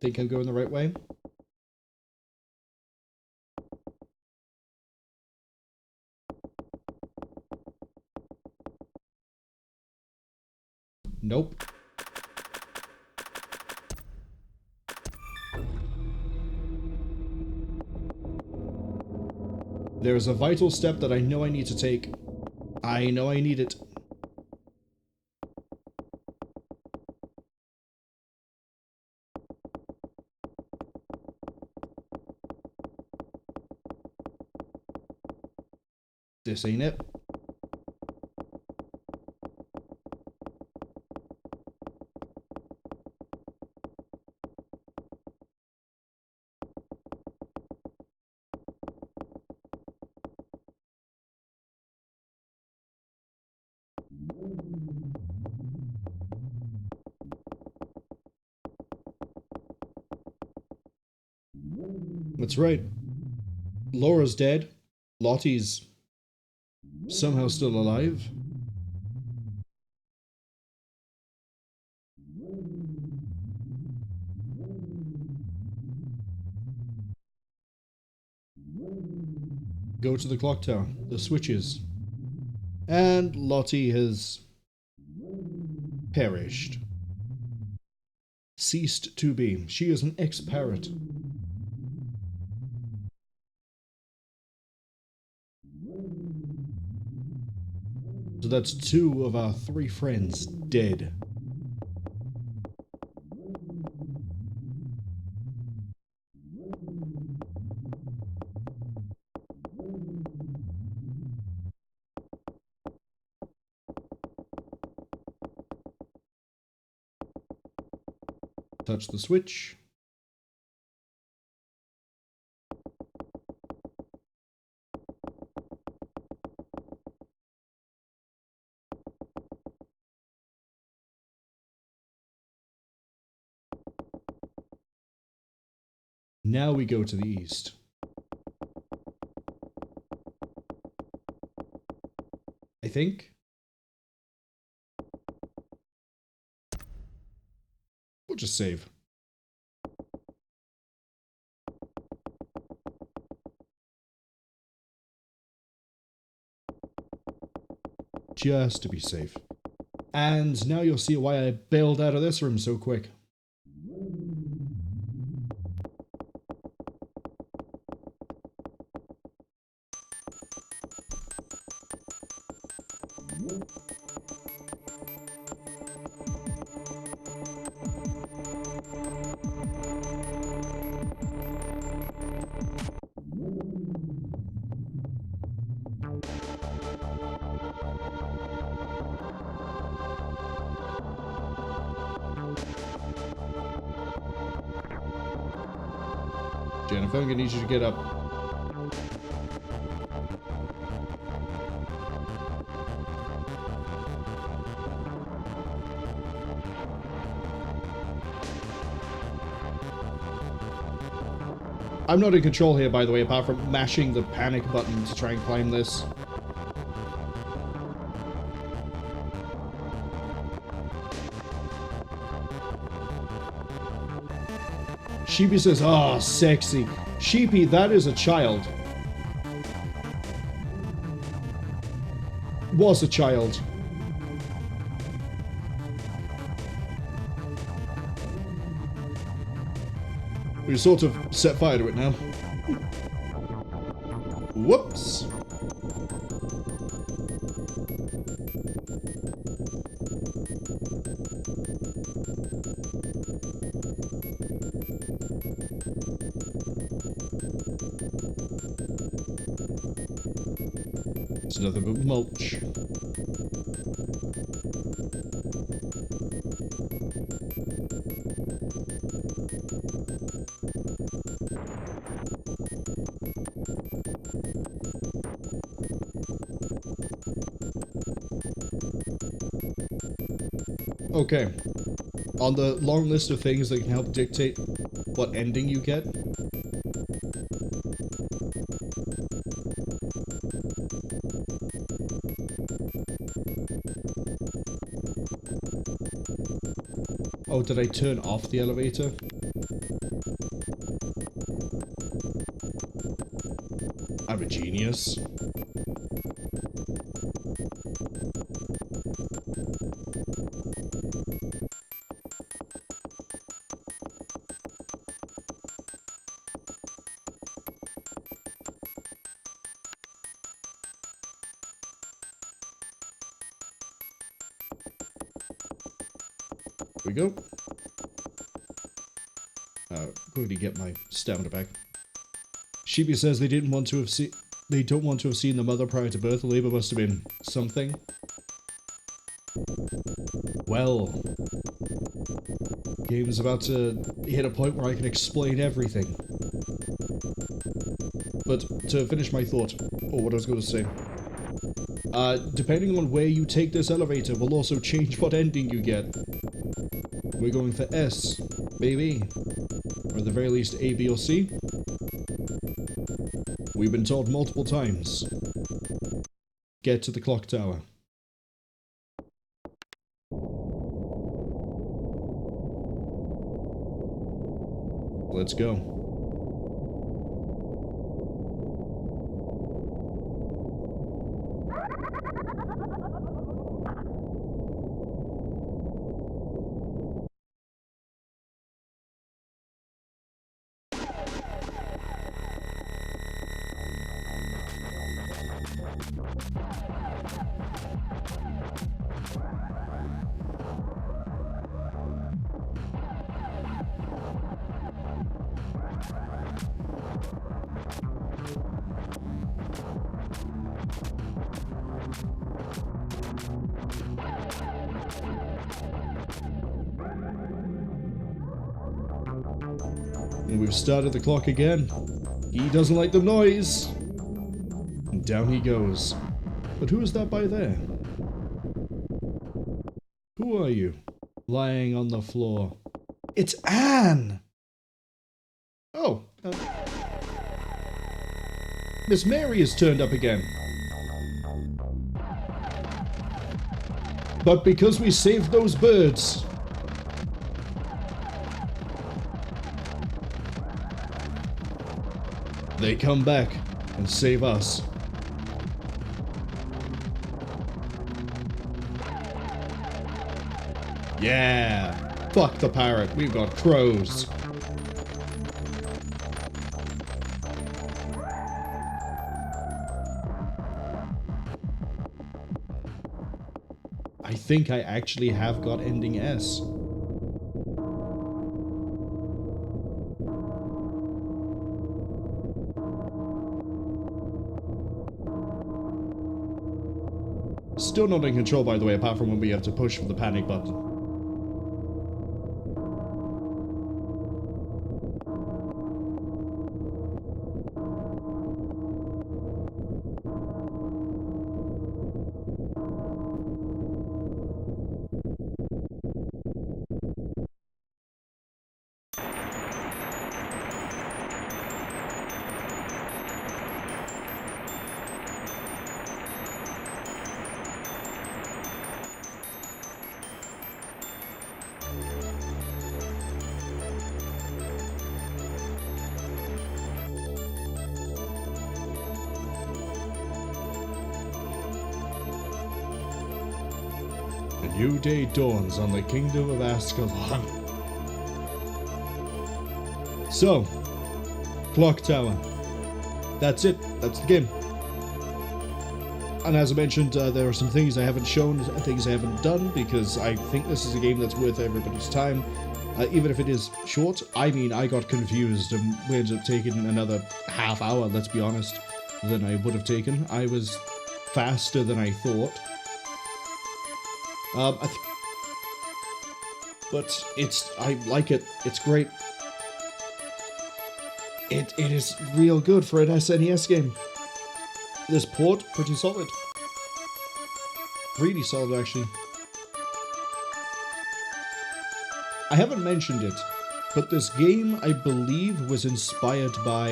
Think I'm going the right way? Nope. There's a vital step that I know I need to take. I know I need it. This ain't it. That's right. Laura's dead. Lotte's somehow still alive. Go to the clock tower. The switches. And Lotte has perished. Ceased to be. She is an ex-parrot. So that's 2 of our 3 friends dead. Touch the switch. Now we go to the east. I think. We'll just save. Just to be safe. And now you'll see why I bailed out of this room so quick. Jennifer, I'm gonna need you to get up. I'm not in control here, by the way, apart from mashing the panic button to try and climb this. Sheepy says, "Oh, sexy." Sheepy, that is a child. Was a child. We sort of set fire to it now. Whoops. It's nothing but mulch. Okay. On the long list of things that can help dictate what ending you get, oh, did I turn off the elevator? I'm a genius. Here we go. Going to get my stamina back. Sheepy says they don't want to have seen the mother prior to birth. The labor must have been something. Well, game's about to hit a point where I can explain everything. But to finish my thought, or what I was going to say, depending on where you take this elevator will also change what ending you get. We're going for S, baby. Or at the very least A, B, or C. We've been told multiple times. Get to the clock tower. Let's go. And we've started the clock again. He doesn't like the noise. And down he goes. But who is that by there? Who are you? Lying on the floor. It's Anne! Oh. Miss Mary has turned up again. But because we saved those birds... they come back and save us. Yeah! Fuck the parrot, we've got crows. I think I actually have got ending S. Still not in control, by the way, apart from when we have to push for the panic button. A new day dawns on the kingdom of Ascalon. So, clock tower. That's it. That's the game. And as I mentioned, there are some things I haven't shown, things I haven't done, because I think this is a game that's worth everybody's time. Even if it is short. I mean, I got confused and we ended up taking another half hour, let's be honest, than I would have taken. I was faster than I thought. But I like it. It's great. It is real good for an SNES game. This port, pretty solid. Really solid, actually. I haven't mentioned it, but this game, I believe, was inspired by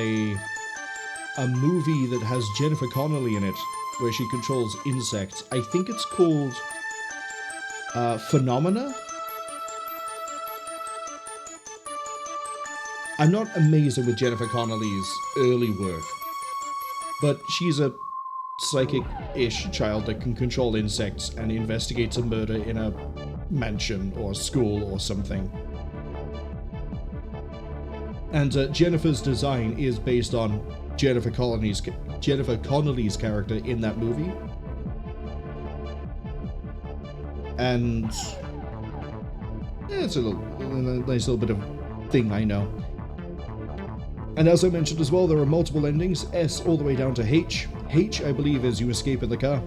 a movie that has Jennifer Connelly in it, where she controls insects. I think it's called Phenomena? I'm not amazing with Jennifer Connelly's early work, but she's a psychic-ish child that can control insects and investigates a murder in a mansion or school or something. And Jennifer's design is based on Jennifer Connelly's character in that movie. And yeah, it's a nice little bit of thing, I know. And as I mentioned as well, there are multiple endings, S all the way down to H. H, I believe, is you escape in the car.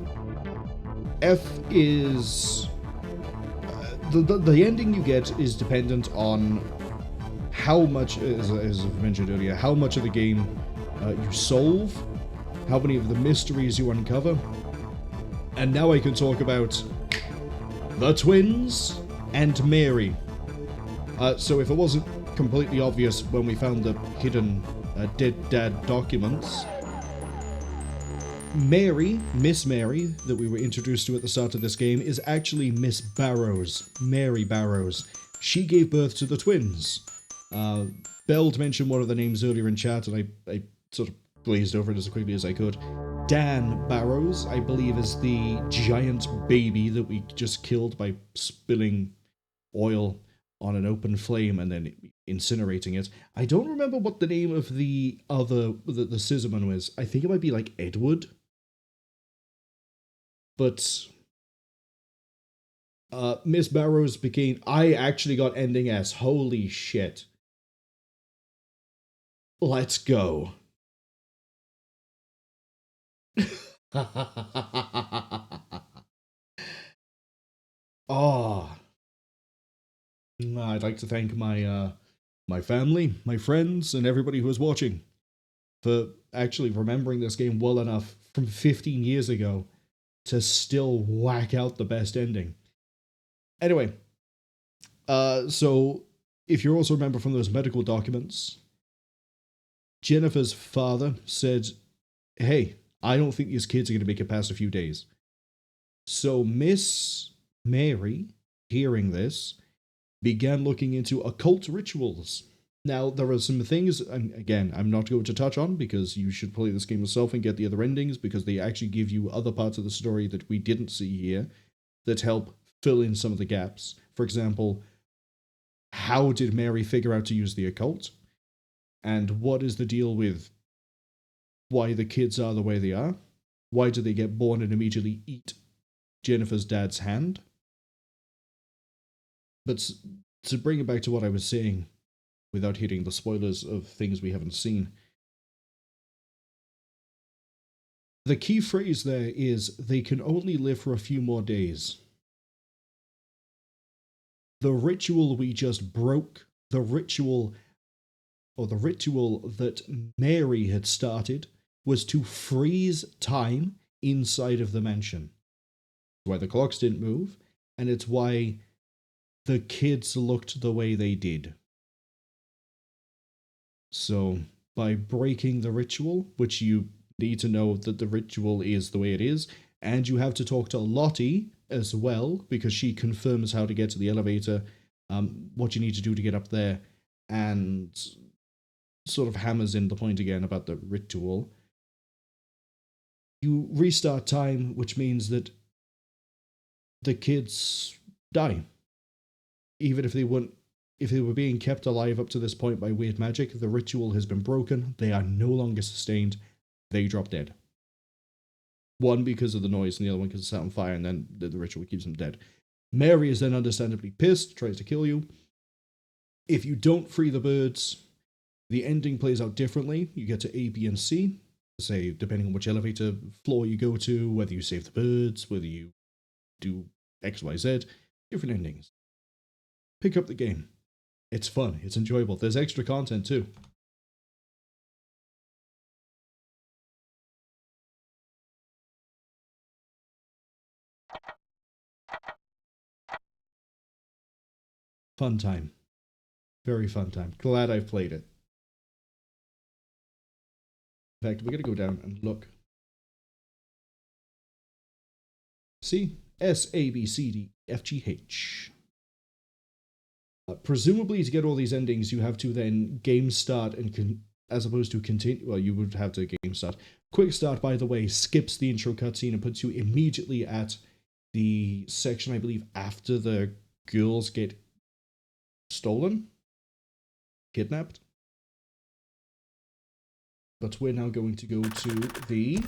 F is... the ending you get is dependent on how much, as I've mentioned earlier, how much of the game you solve, how many of the mysteries you uncover. And now I can talk about the twins and Mary. So if it wasn't completely obvious when we found the hidden dead dad documents, Mary, Miss Mary, that we were introduced to at the start of this game, is actually Miss Barrows, Mary Barrows. She gave birth to the twins. Beld mentioned one of the names earlier in chat, and I sort of glazed over it as quickly as I could. Dan Barrows, I believe, is the giant baby that we just killed by spilling oil on an open flame and then incinerating it. I don't remember what the name of the scissorman was. I think it might be like Edward. But Miss Barrows became... I actually got ending S. Holy shit. Let's go. Oh. I'd like to thank my my family, my friends, and everybody who was watching for actually remembering this game well enough from 15 years ago to still whack out the best ending. Anyway, so if you also remember from those medical documents, Jennifer's father said, hey, I don't think these kids are going to make it past a few days. So Miss Mary, hearing this, began looking into occult rituals. Now, there are some things, again, I'm not going to touch on because you should play this game yourself and get the other endings because they actually give you other parts of the story that we didn't see here that help fill in some of the gaps. For example, how did Mary figure out to use the occult? And what is the deal with why the kids are the way they are? Why do they get born and immediately eat Jennifer's dad's hand? But to bring it back to what I was saying, without hitting the spoilers of things we haven't seen, the key phrase there is, they can only live for a few more days. The ritual we just broke, the ritual that Mary had started, was to freeze time inside of the mansion. It's why the clocks didn't move, and it's why the kids looked the way they did. So, by breaking the ritual, which you need to know that the ritual is the way it is, and you have to talk to Lotte as well, because she confirms how to get to the elevator, what you need to do to get up there, and sort of hammers in the point again about the ritual. You restart time, which means that the kids die. Even if they were being kept alive up to this point by weird magic, the ritual has been broken. They are no longer sustained. They drop dead. One because of the noise, and the other one because it's set on fire, and then the ritual keeps them dead. Mary is then understandably pissed, tries to kill you. If you don't free the birds, the ending plays out differently. You get to A, B, and C. Say, depending on which elevator floor you go to, whether you save the birds, whether you do X, Y, Z, different endings. Pick up the game. It's fun. It's enjoyable. There's extra content too. Fun time. Very fun time. Glad I've played it. In fact, we're going to go down and look. See? S, A, B, C, D, F, G, H. Presumably, to get all these endings, you have to then game start and as opposed to continue. Well, you would have to game start. Quick start, by the way, skips the intro cutscene and puts you immediately at the section, I believe, after the girls get stolen, kidnapped. But we're now going to go to the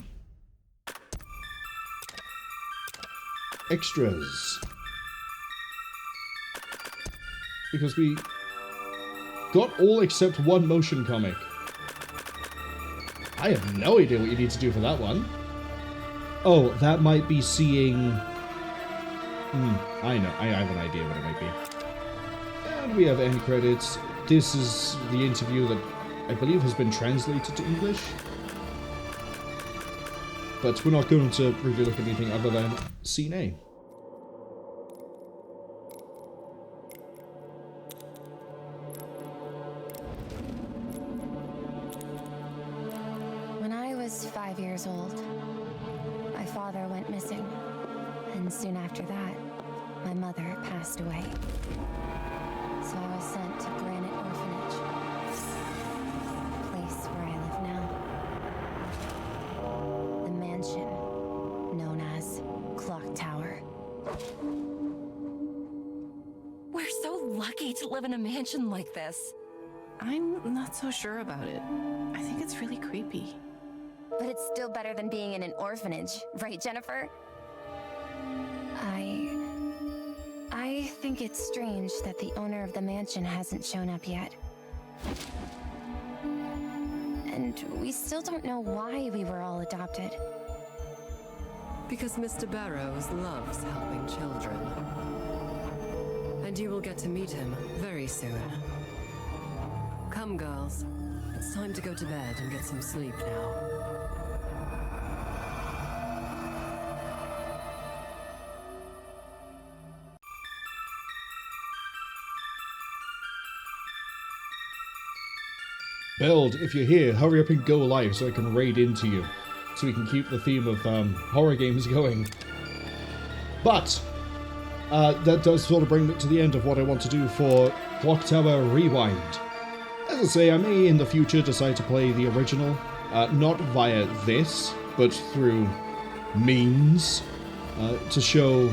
extras. Because we got all except one motion comic. I have no idea what you need to do for that one. Oh, that might be seeing... I know. I have an idea what it might be. And we have end credits. This is the interview that I believe has been translated to English. But we're not going to really look at anything other than Scene A. When I was 5 years old, father went missing, and soon after that, my mother passed away. So I was sent to Granite Orphanage, the place where I live now. The mansion known as Clock Tower. We're so lucky to live in a mansion like this. I'm not so sure about it. I think it's really creepy. But it's still better than being in an orphanage, right, Jennifer? I think it's strange that the owner of the mansion hasn't shown up yet. And we still don't know why we were all adopted. Because Mr. Barrows loves helping children. And you will get to meet him very soon. Come, girls. It's time to go to bed and get some sleep now. Build, if you're here, hurry up and go live so I can raid into you. So we can keep the theme of horror games going. But, that does sort of bring me to the end of what I want to do for Clock Tower Rewind. As I say, I may in the future decide to play the original, not via this, but through means, to show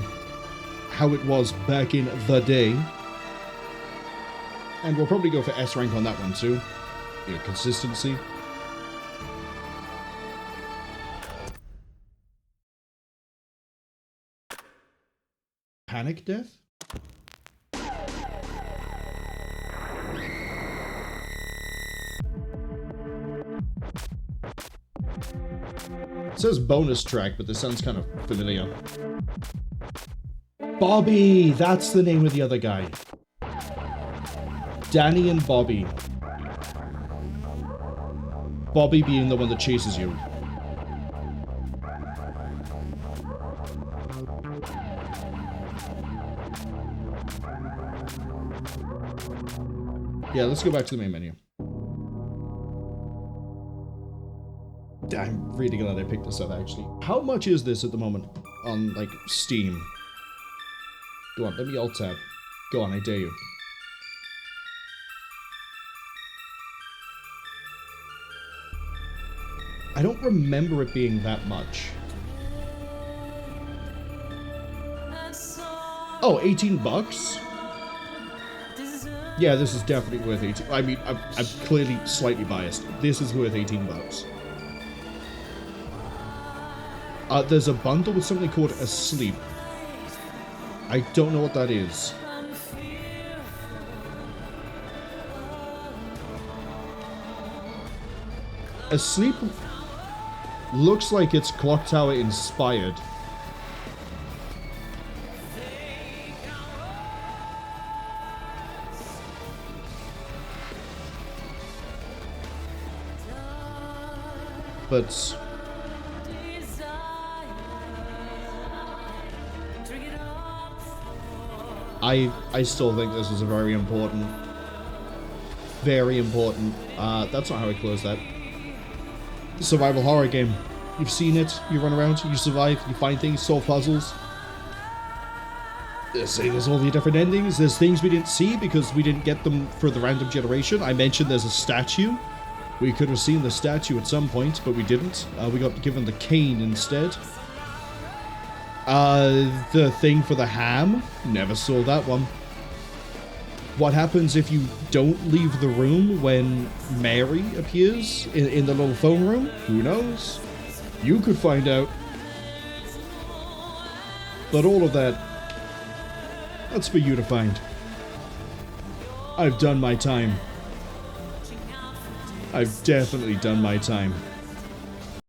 how it was back in the day. And we'll probably go for S rank on that one too. You know, consistency. Panic death? It says bonus track, but this sounds kind of familiar. Bobby! That's the name of the other guy. Danny and Bobby. Bobby being the one that chases you. Yeah, let's go back to the main menu. I'm really glad I picked this up, actually. How much is this at the moment on, like, Steam? Go on, let me alt-tab. Go on, I dare you. I don't remember it being that much. Oh, 18 bucks? Yeah, this is definitely worth 18. I mean, I'm clearly slightly biased. This is worth 18 bucks. There's a bundle with something called Asleep. I don't know what that is. Asleep looks like it's Clock Tower inspired. But I still think this is a very important. That's not how I close that. Survival horror game. You've seen it, you run around, you survive, you find things, solve puzzles. There's all the different endings, there's things we didn't see because we didn't get them for the random generation. I mentioned there's a statue. We could have seen the statue at some point, but we didn't. We got given the cane instead. The thing for the ham, never saw that one. What happens if you don't leave the room when Mary appears in the little phone room? Who knows? You could find out. But all of that, that's for you to find. I've done my time. I've definitely done my time.